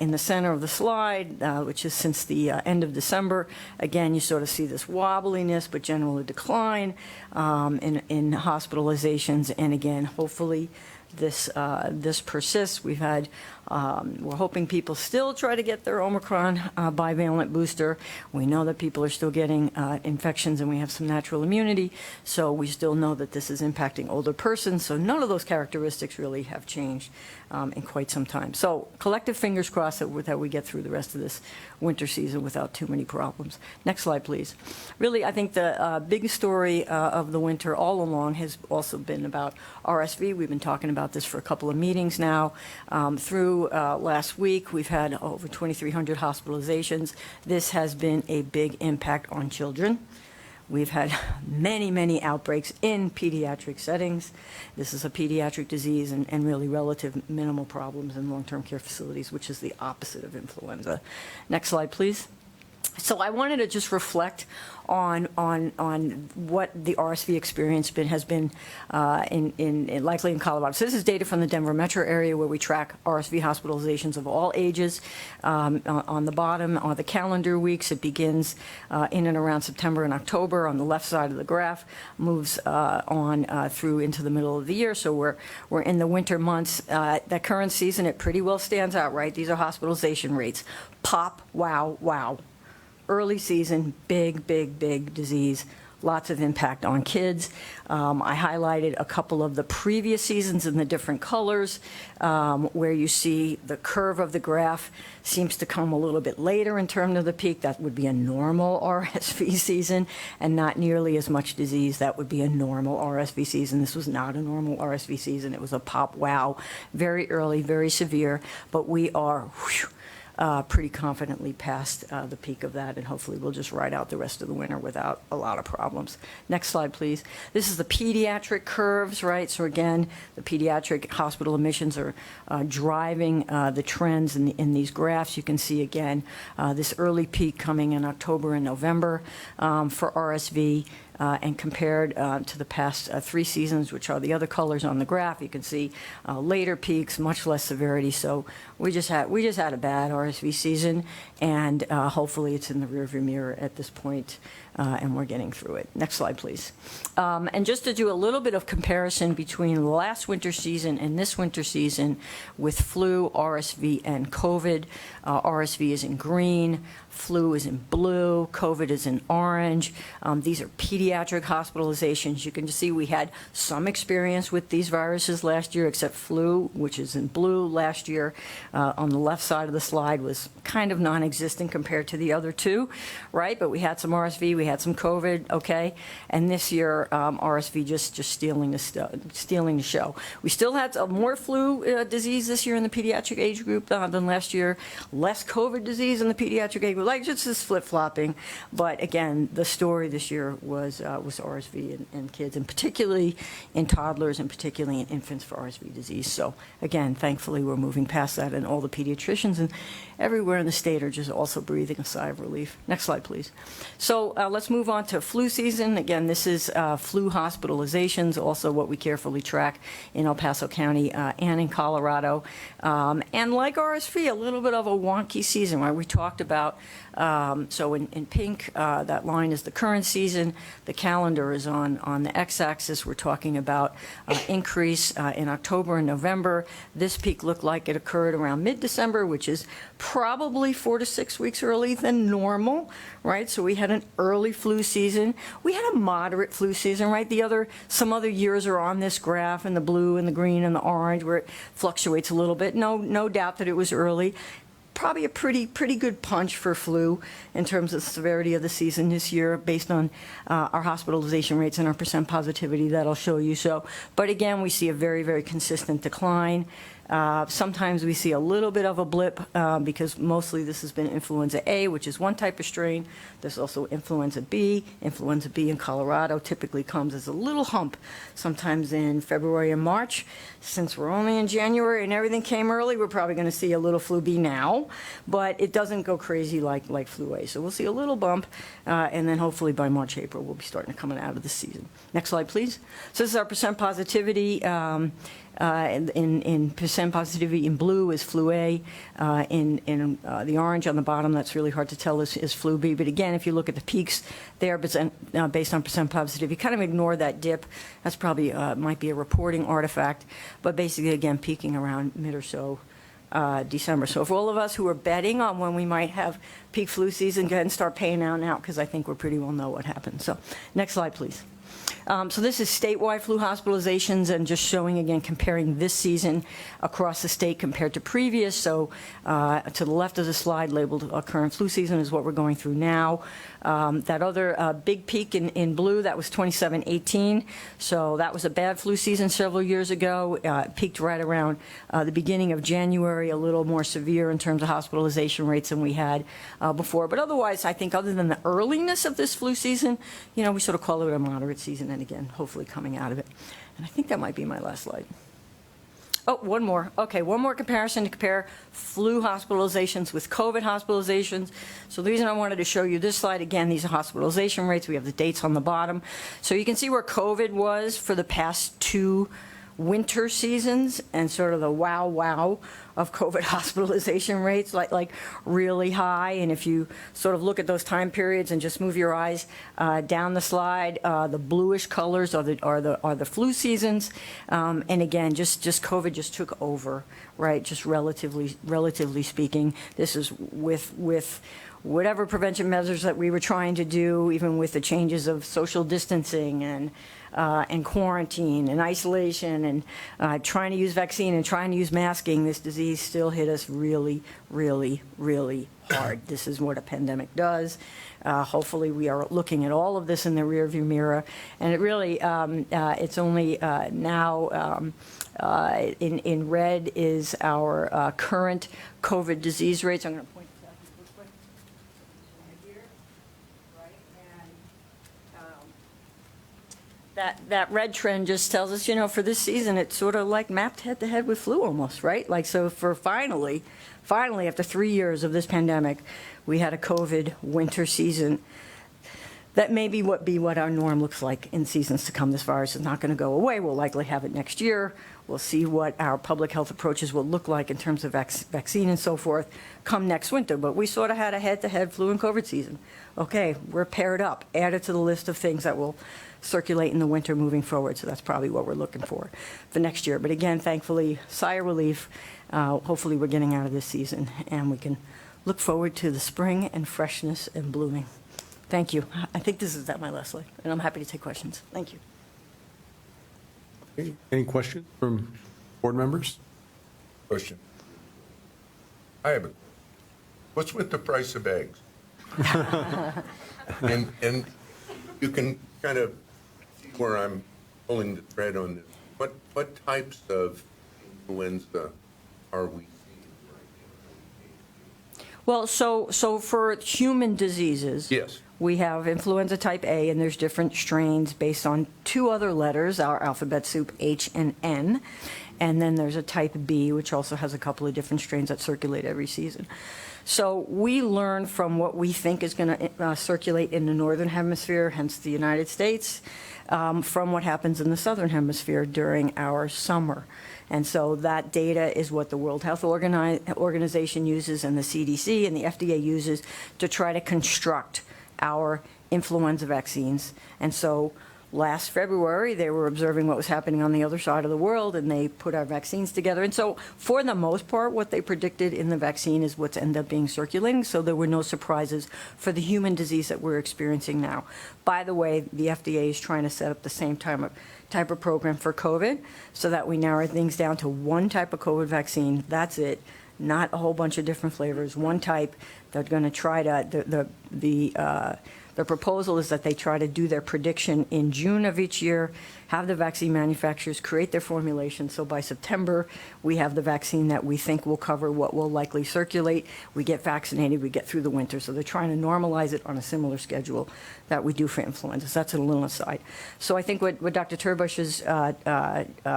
in the center of the slide, which is since the end of December. Again, you sort of see this wobbliness, but generally decline in hospitalizations. And again, hopefully this persists. We've had, we're hoping people still try to get their Omicron bivalent booster. We know that people are still getting infections and we have some natural immunity. So we still know that this is impacting older persons. So none of those characteristics really have changed in quite some time. So collective fingers crossed that we get through the rest of this winter season without too many problems. Next slide, please. Really, I think the big story of the winter all along has also been about RSV. We've been talking about this for a couple of meetings now. Through last week, we've had over 2,300 hospitalizations. This has been a big impact on children. We've had many, many outbreaks in pediatric settings. This is a pediatric disease and really relative minimal problems in long-term care facilities, which is the opposite of influenza. Next slide, please. So I wanted to just reflect on what the RSV experience has been likely in Colorado. So this is data from the Denver metro area where we track RSV hospitalizations of all ages. On the bottom are the calendar weeks. It begins in and around September and October. On the left side of the graph moves on through into the middle of the year. So we're in the winter months. That current season, it pretty well stands out, right? These are hospitalization rates. Pop, wow, wow. Early season, big disease, lots of impact on kids. I highlighted a couple of the previous seasons in the different colors where you see the curve of the graph seems to come a little bit later in terms of the peak. That would be a normal RSV season and not nearly as much disease. That would be a normal RSV season. This was not a normal RSV season. It was a pop, wow, very early, very severe, but we are pretty confidently past the peak of that, and hopefully we'll just ride out the rest of the winter without a lot of problems. Next slide, please. This is the pediatric curves, right? So again, the pediatric hospital admissions are driving the trends in these graphs. You can see again this early peak coming in October and November for RSV. And compared to the past 3 seasons, which are the other colors on the graph, you can see later peaks, much less severity. So we just had a bad RSV season, and hopefully it's in the rearview mirror at this point, and we're getting through it. Next slide, please. And just to do a little bit of comparison between last winter season and this winter season with flu, RSV, and COVID. RSV is in green, flu is in blue, COVID is in orange. These are pediatric hospitalizations. You can just see we had some experience with these viruses last year, except flu, which is in blue last year. On the left side of the slide was kind of non-existent compared to the other two, right? But we had some RSV, we had some COVID, okay? And this year, RSV just stealing the show. We still had more flu disease this year in the pediatric age group than last year. Less COVID disease in the pediatric age group, like just this flip-flopping. But again, the story this year was RSV in kids, and particularly in toddlers, and particularly in infants for RSV disease. So again, thankfully, we're moving past that, and all the pediatricians and everywhere in the state are just also breathing a sigh of relief. Next slide, please. So let's move on to flu season. Again, this is flu hospitalizations, also what we carefully track in El Paso County and in Colorado. And like RSV, a little bit of a wonky season, right? We talked about, so in pink, that line is the current season. The calendar is on the x-axis. We're talking about increase in October and November. This peak looked like it occurred around mid-December, which is probably 4 to 6 weeks early than normal, right? So we had an early flu season. We had a moderate flu season, right? Some other years are on this graph in the blue and the green and the orange where it fluctuates a little bit. No doubt that it was early. probably a pretty good punch for flu in terms of severity of the season this year based on our hospitalization rates and our percent positivity that I'll show you. So, but again, we see a very consistent decline. Sometimes we see a little bit of a blip because mostly this has been influenza A, which is one type of strain. There's also influenza B. Influenza B in Colorado typically comes as a little hump sometimes in February and March. Since we're only in January and everything came early, we're probably going to see a little flu B now, but it doesn't go crazy like flu A. So we'll see a little bump, and then hopefully by March, April, we'll be starting to come out of the season. Next slide, please. So this is our percent positivity. In percent positivity in blue is flu A. In the orange on the bottom, that's really hard to tell, is flu B. But again, if you look at the peaks there, based on percent positivity, you kind of ignore that dip. That's probably might be a reporting artifact. But basically, again, peaking around mid or so December. So for all of us who are betting on when we might have peak flu season, go ahead and start paying out now, because I think we pretty well know what happens. So next slide, please. So this is statewide flu hospitalizations, and just showing again, comparing this season across the state compared to previous. So to the left of the slide labeled current flu season is what we're going through now. That other big peak in blue, that was 27-18. So that was a bad flu season several years ago. It peaked right around the beginning of January, a little more severe in terms of hospitalization rates than we had before. But otherwise, I think other than the earliness of this flu season, you know, we sort of call it a moderate season, and again, hopefully coming out of it. And I think that might be my last slide. Oh, one more. Okay, one more comparison to compare flu hospitalizations with COVID hospitalizations. So the reason I wanted to show you this slide, again, these are hospitalization rates. We have the dates on the bottom. So you can see where COVID was for the past 2 winter seasons, and sort of the wow of COVID hospitalization rates, like really high. And if you sort of look at those time periods and just move your eyes down the slide, the bluish colors are the flu seasons. And again, just COVID just took over, right? Just relatively speaking, this is with whatever prevention measures that we were trying to do, even with the changes of social distancing and quarantine and isolation and trying to use vaccine and trying to use masking, this disease still hit us really hard. This is what a pandemic does. Hopefully we are looking at all of this in the rearview mirror, and it really, it's only now in red is our current COVID disease rates. I'm going to point this way. Right here, right? And that red trend just tells us, you know, for this season, it's sort of like mapped head to head with flu almost, right? Like, so for finally, after 3 years of this pandemic, we had a COVID winter season. That may be what our norm looks like in seasons to come. This virus is not going to go away. We'll likely have it next year. We'll see what our public health approaches will look like in terms of vaccine and so forth come next winter. But we sort of had a head-to-head flu and COVID season. Okay, we're paired up, added to the list of things that will circulate in the winter moving forward. So that's probably what we're looking for next year. But again, thankfully, sigh of relief. Hopefully we're getting out of this season, and we can look forward to the spring and freshness and blooming. Thank you. I think this is my last slide, and I'm happy to take questions. Thank you. Okay. Any questions from board members? Question. I have a, what's with the price of eggs? And you can kind of see where I'm pulling the thread on this. What types of influenza are we seeing? Well, so for human diseases, Yes. we have influenza type A, and there's different strains based on 2 other letters, our alphabet soup, H and N. And then there's a type B, which also has a couple of different strains that circulate every season. So we learn from what we think is going to circulate in the northern hemisphere, hence the United States, from what happens in the southern hemisphere during our summer. And so that data is what the World Health Organization uses, and the CDC and the FDA uses to try to construct our influenza vaccines. And so last February, they were observing what was happening on the other side of the world, and they put our vaccines together. And so for the most part, what they predicted in the vaccine is what's ended up being circulating. So there were no surprises for the human disease that we're experiencing now. By the way, the FDA is trying to set up the same type of program for COVID, so that we narrow things down to one type of COVID vaccine. That's it. not a whole bunch of different flavors, one type. They're going to try to, the proposal is that they try to do their prediction in June of each year, have the vaccine manufacturers create their formulation, so by September, we have the vaccine that we think will cover what will likely circulate. We get vaccinated, we get through the winter, so they're trying to normalize it on a similar schedule that we do for influenza. So that's a little aside. So I think what Dr. Turbush is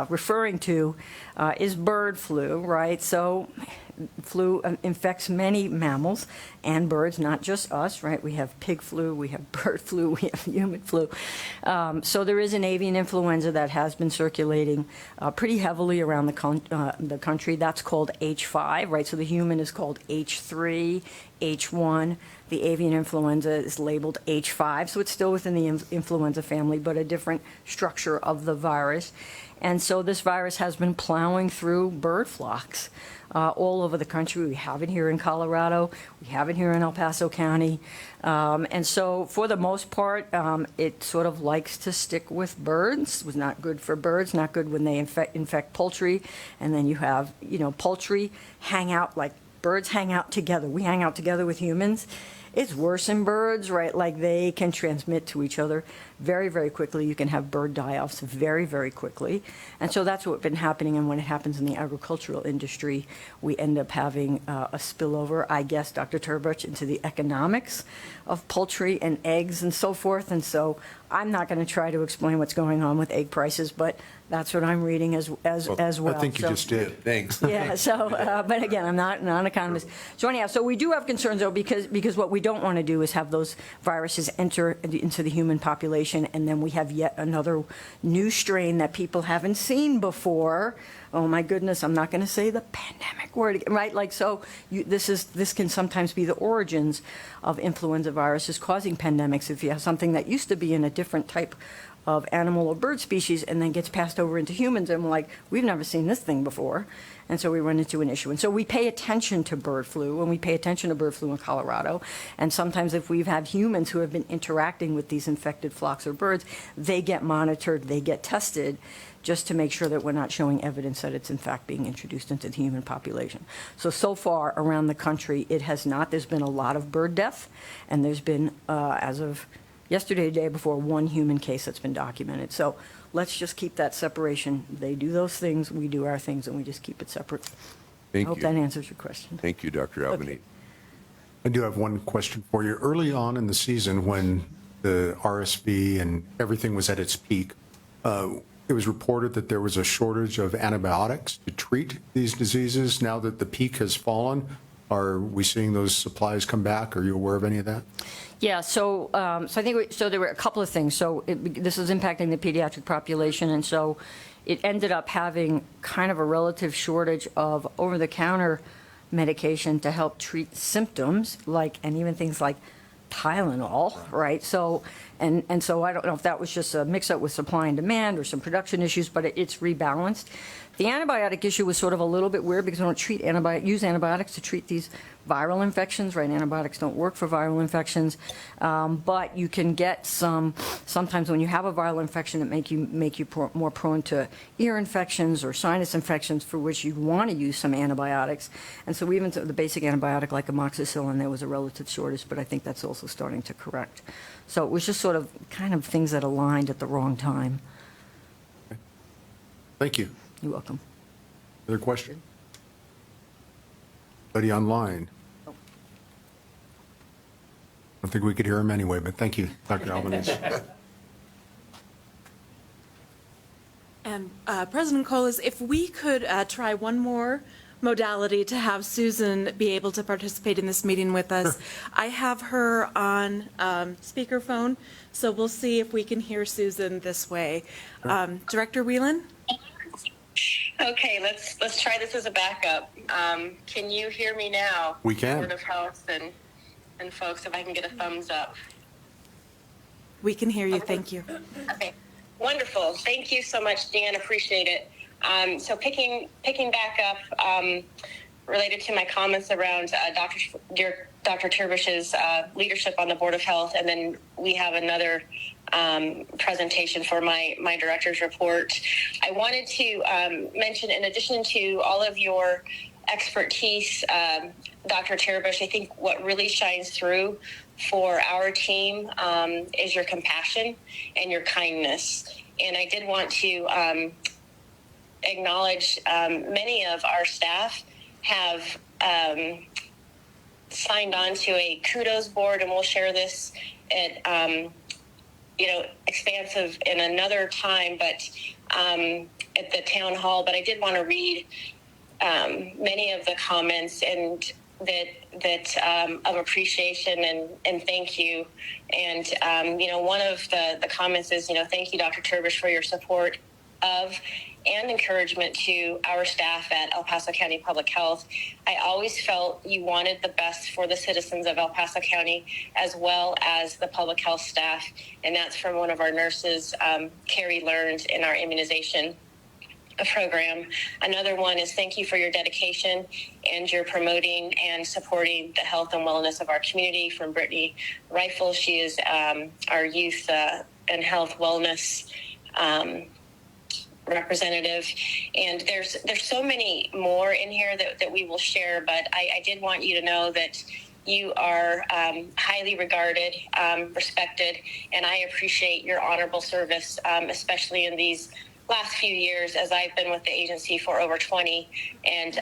referring to is bird flu, right? So flu infects many mammals and birds, not just us, right? We have pig flu, we have bird flu, we have human flu. So there is an avian influenza that has been circulating pretty heavily around the country. That's called H5, right? So the human is called H3, H1. The avian influenza is labeled H5, so it's still within the influenza family, but a different structure of the virus. And so this virus has been plowing through bird flocks all over the country. We have it here in Colorado. We have it here in El Paso County. And so for the most part, it sort of likes to stick with birds. It was not good for birds, not good when they infect poultry. And then you have, poultry hang out like birds hang out together. We hang out together with humans. It's worse in birds, right? Like they can transmit to each other very, very quickly. You can have bird die-offs very, very quickly. And so that's what's been happening. And when it happens in the agricultural industry, we end up having a spillover, I guess, Dr. Turbush, into the economics of poultry and eggs and so forth. And so I'm not going to try to explain what's going on with egg prices, but that's what I'm reading as well. I think you just did. Thanks. Yeah, so, but again, I'm not an economist. So anyhow, so we do have concerns, though, because what we don't want to do is have those viruses enter into the human population, and then we have yet another new strain that people haven't seen before. Oh, my goodness, I'm not going to say the pandemic word again, right? Like, so this can sometimes be the origins of influenza viruses causing pandemics. If you have something that used to be in a different type of animal or bird species and then gets passed over into humans, and we're like, we've never seen this thing before. And so we run into an issue. And so we pay attention to bird flu, and we pay attention to bird flu in Colorado. And sometimes if we've had humans who have been interacting with these infected flocks or birds, they get monitored, they get tested, just to make sure that we're not showing evidence that it's in fact being introduced into the human population. So far around the country, it has not. There's been a lot of bird death, and there's been, as of yesterday, the day before, one human case that's been documented. So let's just keep that separation. They do those things, we do our things, and we just keep it separate. Thank I hope you. that answers your question. Thank you, Dr. Albany. I do have one question for you. Early on in the season, when the RSV and everything was at its peak, it was reported that there was a shortage of antibiotics to treat these diseases. Now that the peak has fallen, are we seeing those supplies come back? Are you aware of any of that? Yeah, so I think there were a couple of things. So this is impacting the pediatric population, and so it ended up having kind of a relative shortage of over-the-counter medication to help treat symptoms, and even things like Tylenol, right? So, and so I don't know if that was just a mix-up with supply and demand or some production issues, but it's rebalanced. The antibiotic issue was sort of a little bit weird because we don't use antibiotics to treat these viral infections, right? Antibiotics don't work for viral infections, but you can get sometimes when you have a viral infection that make you more prone to ear infections or sinus infections, for which you want to use some antibiotics. And so even the basic antibiotic like amoxicillin, there was a relative shortage, but I think that's also starting to correct. So it was just sort of kind of things that aligned at the wrong time. Thank you. You're welcome. Other question? Anybody online? I don't think we could hear him anyway, but thank you, Dr. Albanese. And President Colas, if we could try one more modality to have Susan be able to participate in this meeting with us. Sure. I have her on speakerphone, so we'll see if we can hear Susan this way. Sure. Director Whelan? Okay, let's try this as a backup. Can you hear me now? We can. Board of Health and folks, if I can get a thumbs up. We can hear you. Thank you. Okay, wonderful. Thank you so much, Dan. Appreciate it. So picking back up related to my comments around Dr. Turbush's leadership on the Board of Health, and then we have another presentation for my director's report. I wanted to mention, in addition to all of your expertise, Dr. Terbush, I think what really shines through for our team is your compassion and your kindness. And I did want to acknowledge many of our staff have signed on to a kudos board, and we'll share this at expansive in another time, but at the town hall. But I did want to read many of the comments and that of appreciation and thank you. And one of the comments is, thank you, Dr. Terbush, for your support of and encouragement to our staff at El Paso County Public Health. I always felt you wanted the best for the citizens of El Paso County as well as the public health staff. And that's from one of our nurses, Carrie Learns, in our immunization program. Another one is thank you for your dedication and your promoting and supporting the health and wellness of our community, from Brittany Rifle. She is our youth and health wellness representative. And there's so many more in here that we will share, but I did want you to know that you are highly regarded, respected, and I appreciate your honorable service, especially in these last few years, as I've been with the agency for over 20, and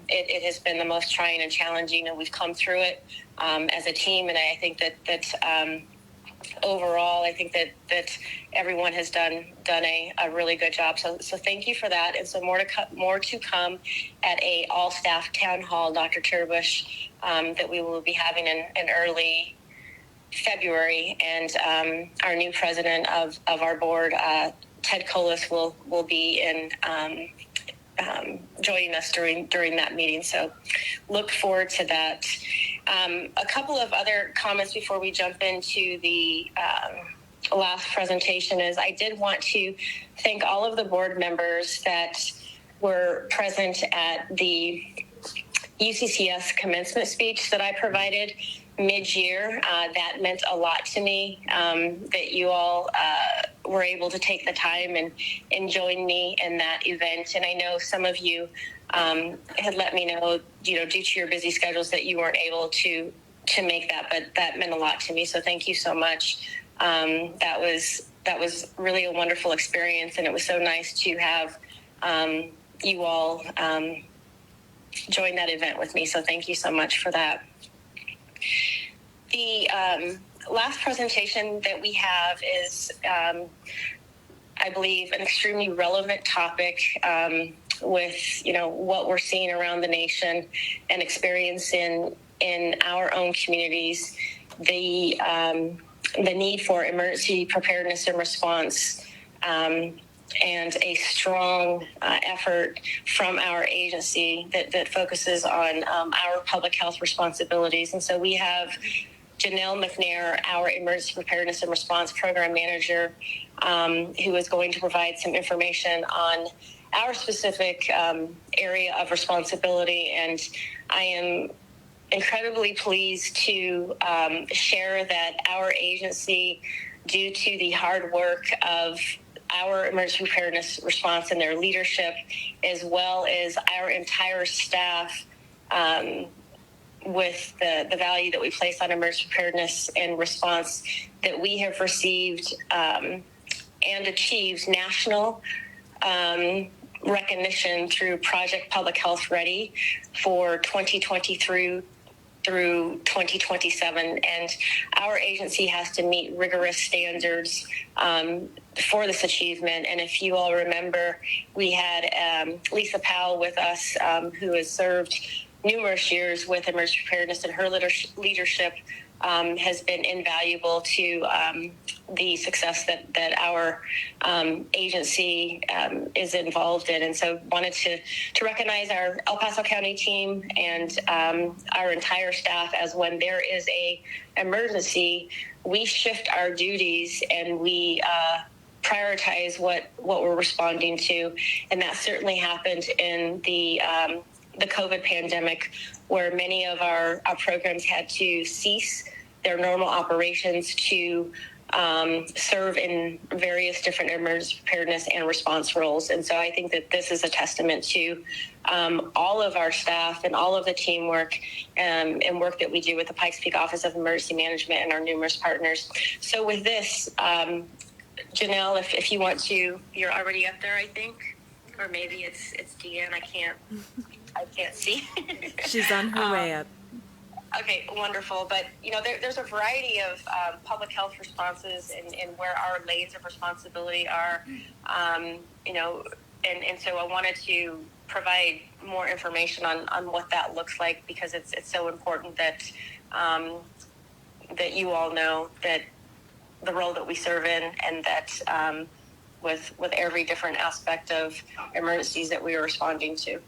it has been the most trying and challenging, and we've come through it as a team. And I think that overall, I think that everyone has done a really good job. So thank you for that. And so more to come at a all staff town hall, Dr. Terbush, that we will be having in early February. And our new president of our board, Ted Colas, will be in joining us during that meeting. So look forward to that. A couple of other comments before we jump into the last presentation is I did want to thank all of the board members that were present at the UCCS commencement speech that I provided mid-year. That meant a lot to me, that you all were able to take the time and join me in that event. And I know some of you had let me know, due to your busy schedules, that you weren't able to make that, but that meant a lot to me. So thank you so much. That was really a wonderful experience, and it was so nice to have you all join that event with me. So thank you so much for that. The last presentation that we have is, I believe, an extremely relevant topic with what we're seeing around the nation and experiencing in our own communities, the need for emergency preparedness and response, and a strong effort from our agency that focuses on our public health responsibilities. And so we have Janelle McNair, our Emergency Preparedness and Response Program Manager, who is going to provide some information on our specific area of responsibility. And I am incredibly pleased to share that our agency, due to the hard work of our emergency preparedness response and their leadership, as well as our entire staff, with the value that we place on emergency preparedness and response, that we have received and achieved national recognition through Project Public Health Ready for 2020 through 2027. And our agency has to meet rigorous standards for this achievement. And if you all remember, we had Lisa Powell with us, who has served numerous years with emergency preparedness, and her leadership has been invaluable to the success that our agency is involved in. And so wanted to recognize our El Paso County team and our entire staff, as when there is a emergency, we shift our duties and we prioritize what we're responding to. And that certainly happened in the COVID pandemic, where many of our programs had to cease their normal operations to serve in various different emergency preparedness and response roles. And so I think that this is a testament to all of our staff and all of the teamwork and work that we do with the Pikes Peak Office of Emergency Management and our numerous partners. So with this, Janelle, if you want to, you're already up there, I think, or maybe it's Deanne. I can't see. She's on her way up. Okay, wonderful. But, there's a variety of public health responses and where our lanes of responsibility are, and so I wanted to provide more information on what that looks like, because it's so important that that you all know that the role that we serve in, and that with every different aspect of emergencies that we are responding to.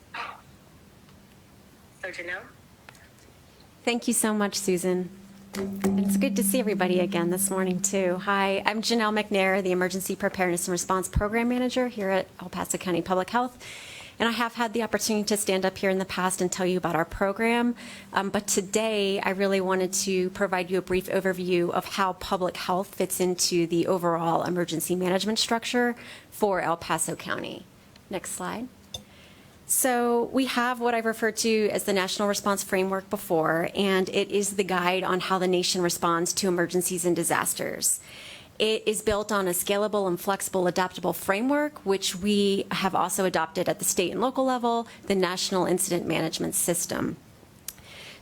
So, Janelle? Thank you so much, Susan. It's good to see everybody again this morning, too. Hi, I'm Janelle McNair, the Emergency Preparedness and Response Program Manager here at El Paso County Public Health. And I have had the opportunity to stand up here in the past and tell you about our program. But today, I really wanted to provide you a brief overview of how public health fits into the overall emergency management structure for El Paso County. Next slide. So we have what I've referred to as the National Response Framework before, and it is the guide on how the nation responds to emergencies and disasters. It is built on a scalable and flexible adaptable framework, which we have also adopted at the state and local level, the National Incident Management System.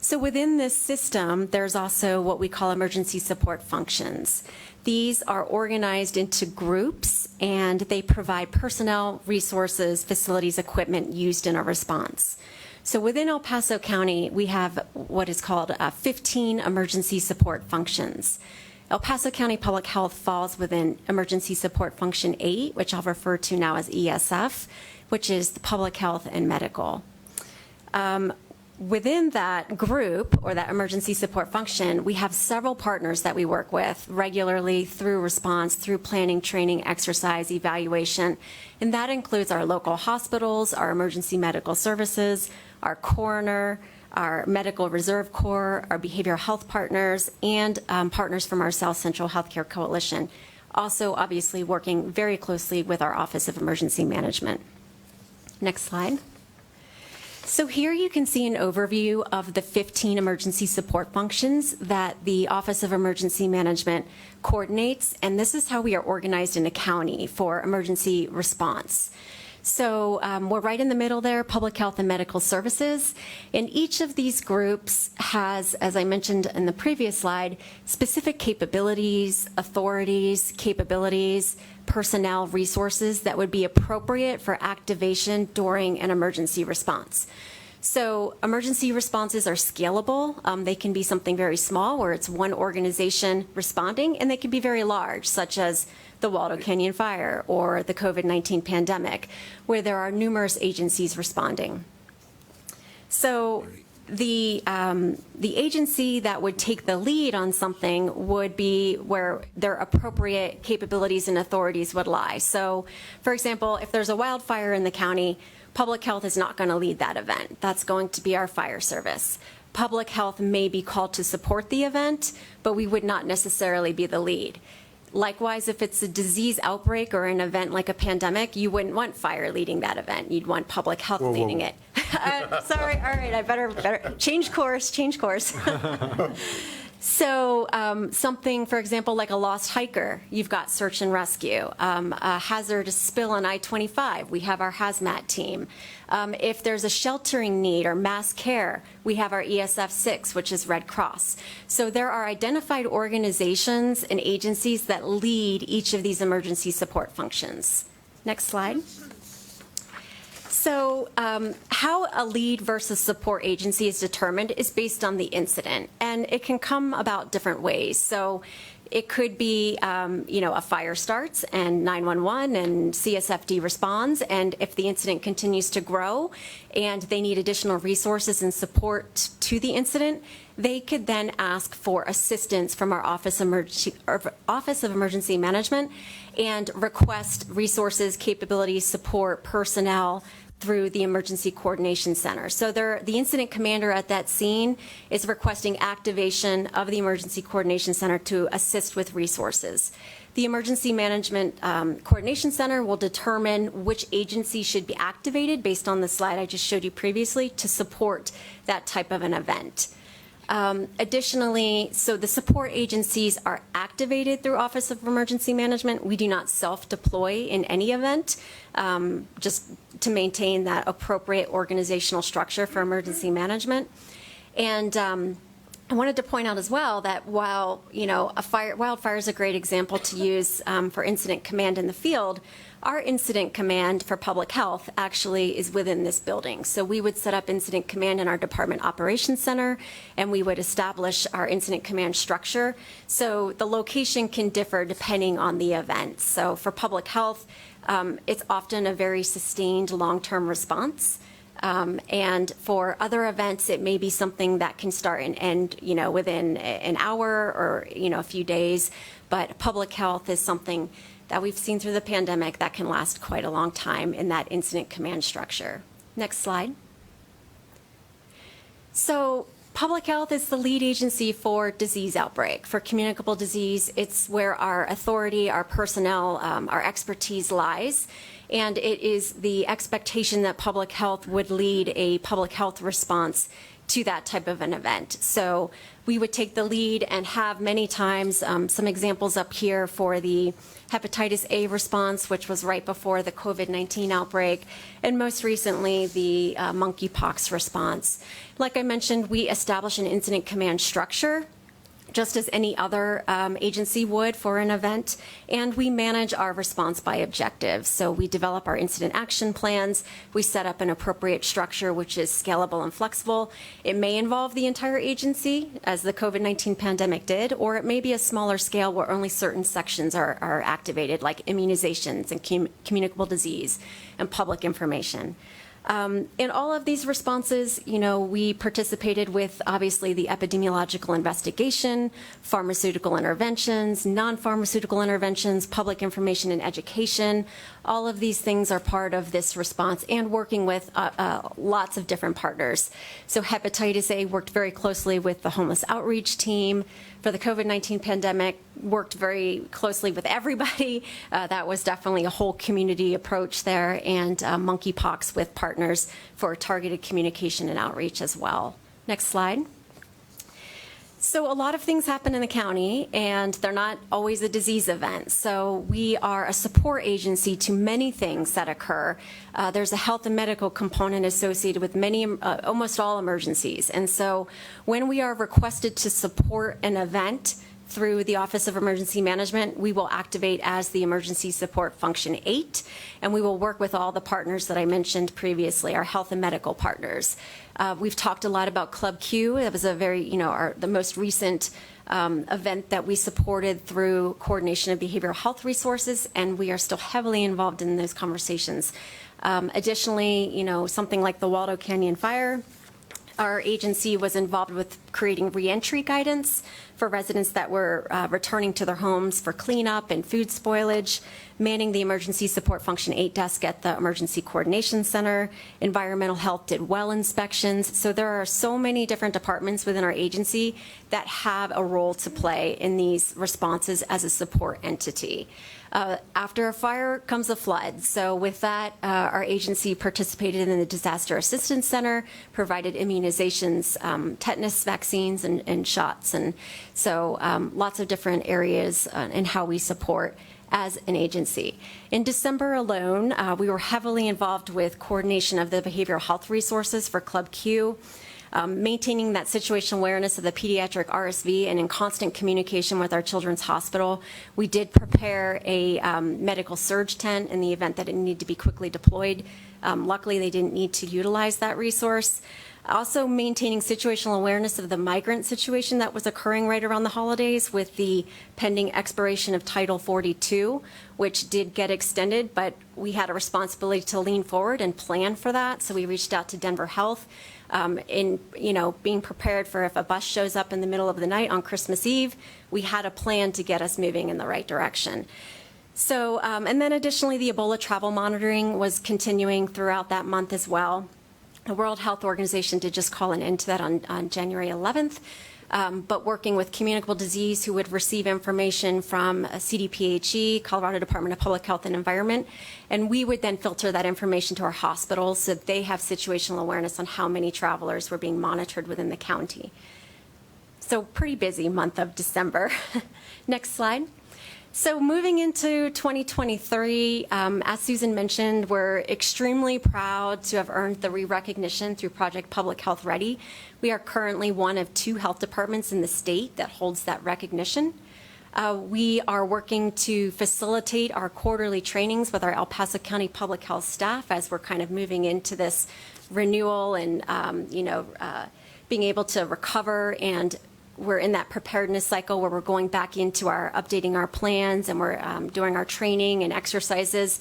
So within this system, there's also what we call emergency support functions. These are organized into groups, and they provide personnel, resources, facilities, equipment used in a response. So within El Paso County, we have what is called 15 emergency support functions. El Paso County Public Health falls within Emergency Support Function 8, which I'll refer to now as ESF, which is the public health and medical. Within that group, or that emergency support function, we have several partners that we work with regularly through response, through planning, training, exercise, evaluation, and that includes our local hospitals, our emergency medical services, our coroner, our Medical Reserve Corps, our behavioral health partners, and partners from our South Central Healthcare Coalition. Also, obviously, working very closely with our Office of Emergency Management. Next slide. So here you can see an overview of the 15 emergency support functions that the Office of Emergency Management coordinates, and this is how we are organized in a county for emergency response. So we're right in the middle there, public health and medical services, and each of these groups has, as I mentioned in the previous slide, specific capabilities, authorities, personnel, resources that would be appropriate for activation during an emergency response. So emergency responses are scalable. They can be something very small where it's one organization responding, and they can be very large, such as the Waldo Canyon fire or the COVID-19 pandemic, where there are numerous agencies responding. So the agency that would take the lead on something would be where their appropriate capabilities and authorities would lie. So, for example, if there's a wildfire in the county, public health is not going to lead that event. That's going to be our fire service. Public health may be called to support the event, but we would not necessarily be the lead. Likewise, if it's a disease outbreak or an event like a pandemic, you wouldn't want fire leading that event. You'd want public health leading it. Sorry, all right, I better change course. So something, for example, like a lost hiker, you've got search and rescue. A hazardous spill on I-25, we have our hazmat team. If there's a sheltering need or mass care, we have our ESF 6, which is Red Cross. So there are identified organizations and agencies that lead each of these emergency support functions. Next slide. So how a lead versus support agency is determined is based on the incident, and it can come about different ways. So it could be, a fire starts and 911 and CSFD responds, and if the incident continues to grow and they need additional resources and support to the incident, they could then ask for assistance from our Office of Emergency Management and request resources, capabilities, support, personnel through the Emergency Coordination Center. So the incident commander at that scene is requesting activation of the Emergency Coordination Center to assist with resources. The Emergency Management Coordination Center will determine which agency should be activated based on the slide I just showed you previously to support that type of an event. Additionally, so the support agencies are activated through Office of Emergency Management. We do not self-deploy in any event, just to maintain that appropriate organizational structure for emergency management. And I wanted to point out as well that while, wildfire is a great example to use for incident command in the field, our incident command for public health actually is within this building. So we would set up incident command in our department operations center, and we would establish our incident command structure. So the location can differ depending on the event. So for public health, it's often a very sustained long-term response. And for other events, it may be something that can start and end, within an hour or, a few days. But public health is something that we've seen through the pandemic that can last quite a long time in that incident command structure. Next slide. So public health is the lead agency for disease outbreak. For communicable disease, it's where our authority, our personnel, our expertise lies. And it is the expectation that public health would lead a public health response to that type of an event. So we would take the lead and have many times some examples up here for the hepatitis A response, which was right before the COVID-19 outbreak, and most recently the monkeypox response. Like I mentioned, we establish an incident command structure just as any other agency would for an event, and we manage our response by objectives. So we develop our incident action plans, we set up an appropriate structure which is scalable and flexible. It may involve the entire agency, as the COVID-19 pandemic did, or it may be a smaller scale where only certain sections are activated, like immunizations and communicable disease and public information. In all of these responses, we participated with, obviously, the epidemiological investigation, pharmaceutical interventions, non-pharmaceutical interventions, public information and education. All of these things are part of this response, and working with lots of different partners. So hepatitis A worked very closely with the homeless outreach team. For the COVID-19 pandemic, worked very closely with everybody. That was definitely a whole community approach there, and monkeypox with partners for targeted communication and outreach as well. Next slide. So a lot of things happen in the county, and they're not always a disease event. So we are a support agency to many things that occur. There's a health and medical component associated with almost all emergencies. And so when we are requested to support an event through the Office of Emergency Management, we will activate as the Emergency Support Function 8, and we will work with all the partners that I mentioned previously, our health and medical partners. We've talked a lot about Club Q. That was a very, the most recent event that we supported through coordination of behavioral health resources, and we are still heavily involved in those conversations. Additionally, something like the Waldo Canyon Fire, our agency was involved with creating reentry guidance for residents that were returning to their homes for cleanup and food spoilage, manning the Emergency Support Function 8 desk at the Emergency Coordination Center. Environmental Health did well inspections. So there are so many different departments within our agency that have a role to play in these responses as a support entity. After a fire comes a flood. So with that, our agency participated in the Disaster Assistance Center, provided immunizations, tetanus vaccines and shots. And so lots of different areas in how we support as an agency. In December alone, we were heavily involved with coordination of the behavioral health resources for Club Q. Maintaining that situational awareness of the pediatric RSV and in constant communication with our children's hospital. We did prepare a medical surge tent in the event that it needed to be quickly deployed. Luckily, they didn't need to utilize that resource. Also maintaining situational awareness of the migrant situation that was occurring right around the holidays with the pending expiration of Title 42, which did get extended, but we had a responsibility to lean forward and plan for that. So we reached out to Denver Health in being prepared for if a bus shows up in the middle of the night on Christmas Eve, we had a plan to get us moving in the right direction. So, and then additionally, the Ebola travel monitoring was continuing throughout that month as well. The World Health Organization did just call an end to that on January 11th, but working with communicable disease who would receive information from CDPHE, Colorado Department of Public Health and Environment, and we would then filter that information to our hospitals so that they have situational awareness on how many travelers were being monitored within the county. So pretty busy month of December. Next slide. So moving into 2023, as Susan mentioned, we're extremely proud to have earned the re-recognition through Project Public Health Ready. We are currently one of 2 health departments in the state that holds that recognition. We are working to facilitate our quarterly trainings with our El Paso County Public Health staff as we're kind of moving into this renewal and, being able to recover, and we're in that preparedness cycle where we're going back into updating our plans, and we're doing our training and exercises.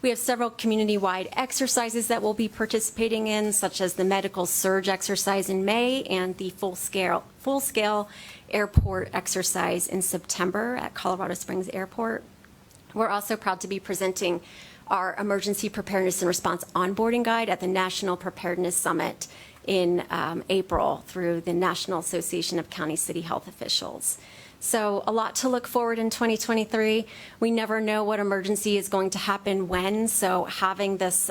We have several community-wide exercises that we'll be participating in, such as the medical surge exercise in May and the full-scale airport exercise in September at Colorado Springs Airport. We're also proud to be presenting our Emergency Preparedness and Response Onboarding Guide at the National Preparedness Summit in April through the National Association of County City Health Officials. So a lot to look forward in 2023. We never know what emergency is going to happen when, so having this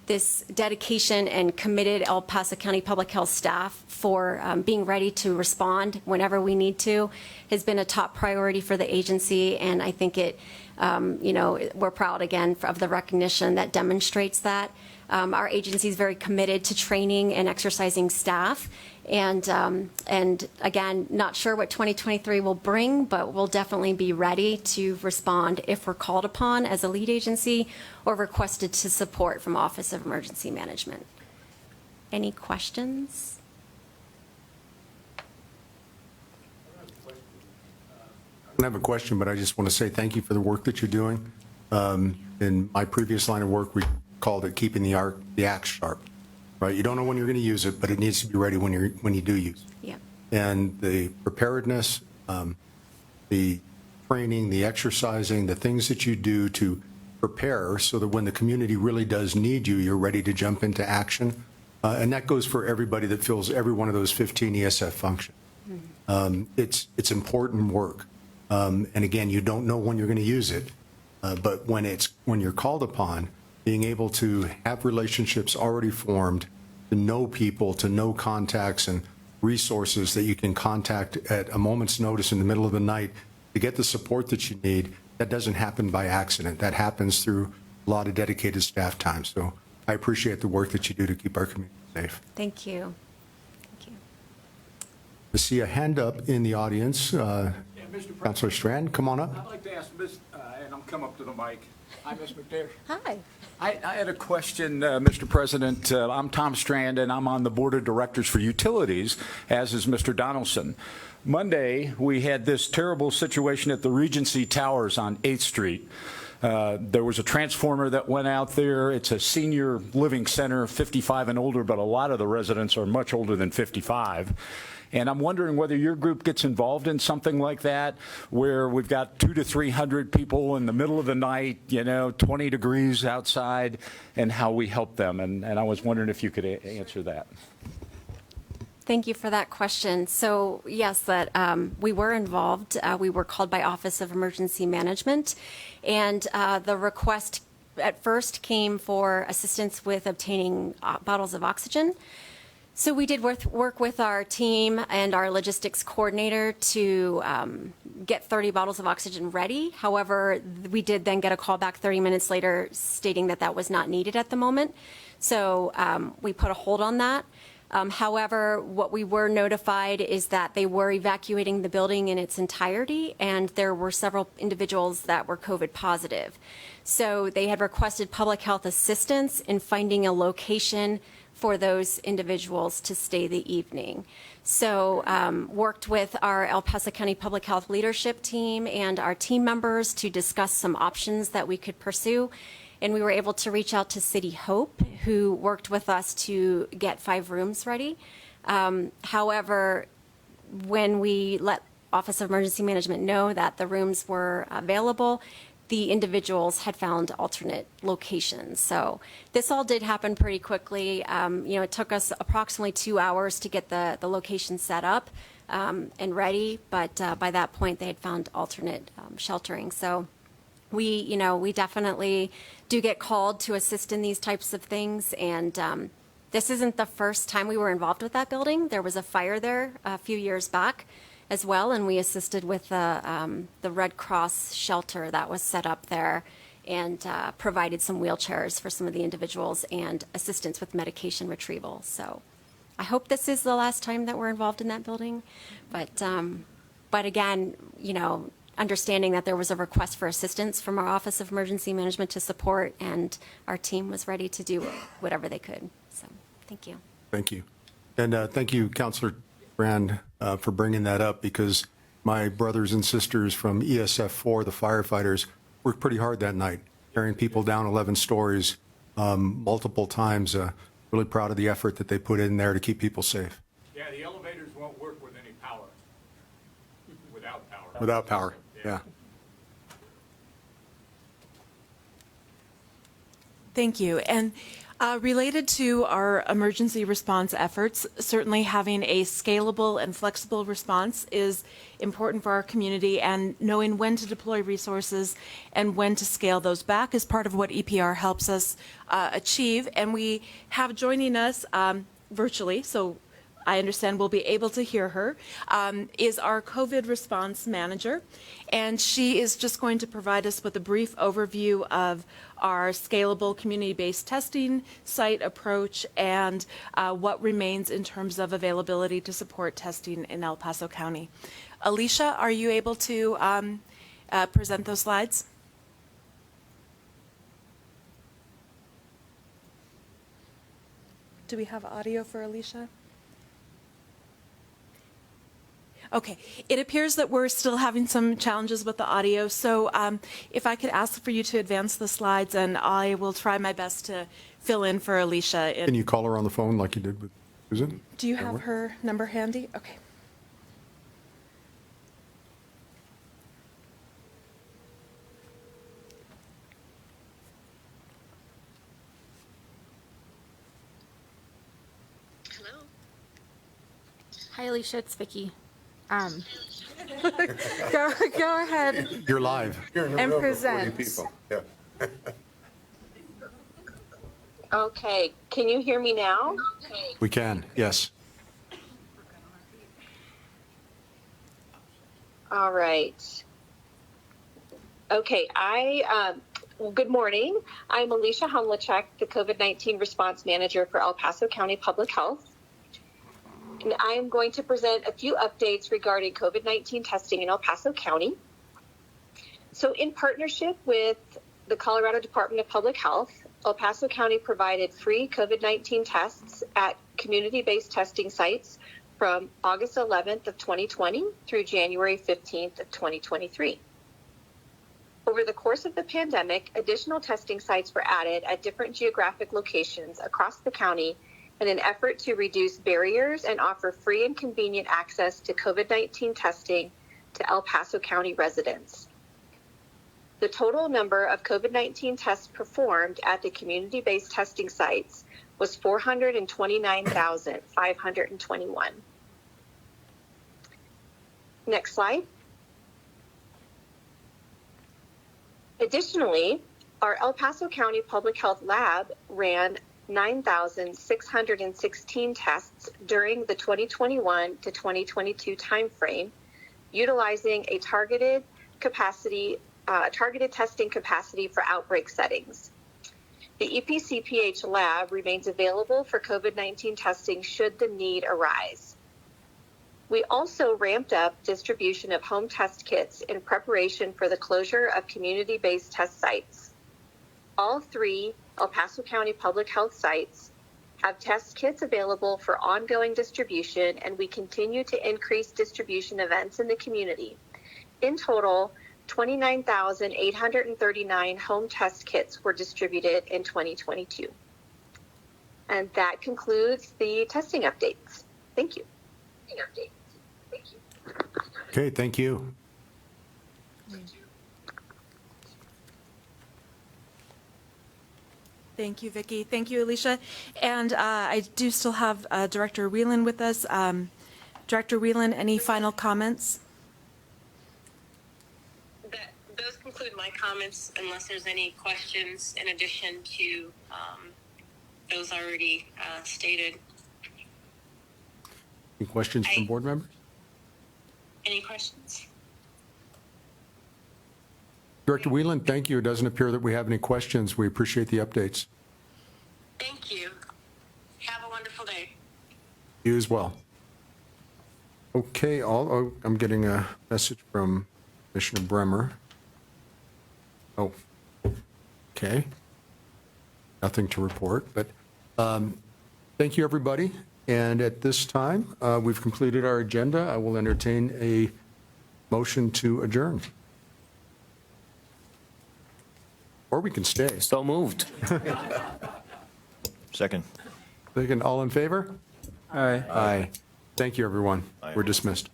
this dedication and committed El Paso County Public Health staff for being ready to respond whenever we need to has been a top priority for the agency, and I think it, we're proud again of the recognition that demonstrates that. Our agency is very committed to training and exercising staff, and again, not sure what 2023 will bring, but we'll definitely be ready to respond if we're called upon as a lead agency or requested to support from Office of Emergency Management. Any questions? I don't have a question, but I just want to say thank you for the work that you're doing. In my previous line of work, we called it keeping the axe sharp, right? You don't know when you're going to use it, but it needs to be ready when you do use it. Yeah. And the preparedness, the training, the exercising, the things that you do to prepare so that when the community really does need you, you're ready to jump into action. And that goes for everybody that fills every one of those 15 ESF functions. It's important work. And again, you don't know when you're going to use it, but when you're called upon, being able to have relationships already formed, to know people, to know contacts and resources that you can contact at a moment's notice in the middle of the night to get the support that you need, that doesn't happen by accident. That happens through a lot of dedicated staff time. So I appreciate the work that you do to keep our community safe. Thank you. Thank you. I see a hand up in the audience. Councilor Strand, come on up. I'd like to ask Ms., and I'll come up to the mic. Hi, Ms. McNair. Hi. I had a question, Mr. President. I'm Tom Strand, and I'm on the Board of Directors for Utilities, as is Mr. Donaldson. Monday, we had this terrible situation at the Regency Towers on 8th Street. There was a transformer that went out there. It's a senior living center, 55 and older, but a lot of the residents are much older than 55. And I'm wondering whether your group gets involved in something like that, where we've got 200 to 300 people in the middle of the night, 20 degrees outside, and how we help them. And I was wondering if you could answer that. Thank you for that question. So yes, that we were involved. We were called by Office of Emergency Management, and the request at first came for assistance with obtaining bottles of oxygen. So we did work with our team and our logistics coordinator to get 30 bottles of oxygen ready. However, we did then get a call back 30 minutes later stating that that was not needed at the moment. So we put a hold on that. However, what we were notified is that they were evacuating the building in its entirety, and there were several individuals that were COVID positive. So they had requested public health assistance in finding a location for those individuals to stay the evening. So worked with our El Paso County Public Health leadership team and our team members to discuss some options that we could pursue. And we were able to reach out to City Hope, who worked with us to get 5 rooms ready. However, when we let Office of Emergency Management know that the rooms were available, the individuals had found alternate locations. So this all did happen pretty quickly. It took us approximately 2 hours to get the location set up and ready, but by that point they had found alternate sheltering. So we definitely do get called to assist in these types of things, and this isn't the first time we were involved with that building. There was a fire there a few years back as well, and we assisted with the Red Cross shelter that was set up there and provided some wheelchairs for some of the individuals and assistance with medication retrieval. So I hope this is the last time that we're involved in that building, but again, understanding that there was a request for assistance from our Office of Emergency Management to support, and our team was ready to do whatever they could. So, thank you. Thank you. And thank you, Councilor Brand, for bringing that up, because my brothers and sisters from ESF4, the firefighters, worked pretty hard that night, carrying people down 11 stories multiple times. Really proud of the effort that they put in there to keep people safe. Yeah, the elevators won't work with any power. Without power. Without power, yeah. Thank you. And related to our emergency response efforts, certainly having a scalable and flexible response is important for our community, and knowing when to deploy resources and when to scale those back is part of what EPR helps us achieve. And we have joining us virtually, so I understand we'll be able to hear her, is our COVID response manager. And she is just going to provide us with a brief overview of our scalable community-based testing site approach and what remains in terms of availability to support testing in El Paso County. Alicia, are you able to present those slides? Do we have audio for Alicia? Okay, it appears that we're still having some challenges with the audio, so if I could ask for you to advance the slides, and I will try my best to fill in for Alicia. Can you call her on the phone like you did with Susan? Do you have her number handy? Okay. Hello. Hi, Alicia, it's Vicki. Go ahead. You're live. You're in a And room with 40 present. people. Yeah. Okay, can you hear me now? We can, yes. All right. Okay, good morning. I'm Alicia Humlachek, the COVID-19 Response Manager for El Paso County Public Health. And I am going to present a few updates regarding COVID-19 testing in El Paso County. So in partnership with the Colorado Department of Public Health, El Paso County provided free COVID-19 tests at community-based testing sites from August 11th of 2020 through January 15th of 2023. Over the course of the pandemic, additional testing sites were added at different geographic locations across the county in an effort to reduce barriers and offer free and convenient access to COVID-19 testing to El Paso County residents. The total number of COVID-19 tests performed at the community-based testing sites was 429,521. Next slide. Additionally, our El Paso County Public Health Lab ran 9,616 tests during the 2021 to 2022 timeframe, utilizing a targeted testing capacity for outbreak settings. The EPCPH lab remains available for COVID-19 testing should the need arise. We also ramped up distribution of home test kits in preparation for the closure of community-based test sites. All three El Paso County Public Health sites have test kits available for ongoing distribution, and we continue to increase distribution events in the community. In total, 29,839 home test kits were distributed in 2022. And that concludes the testing updates. Thank you. Okay, thank you. Thank you, Vicki. Thank you, Alicia. And I do still have Director Whelan with us. Director Whelan, any final comments? Those conclude my comments, unless there's any questions in addition to those already stated. Any questions from board members? Any questions? Director Whelan, thank you. It doesn't appear that we have any questions. We appreciate the updates. Thank you. Have a wonderful day. You as well. Okay, I'm getting a message from Commissioner Bremer. Oh, okay. Nothing to report, but thank you, everybody. And at this time, we've completed our agenda. I will entertain a motion to adjourn. Or we can stay. So moved. Second. All in favor? Aye. Aye. Thank you, everyone. We're dismissed.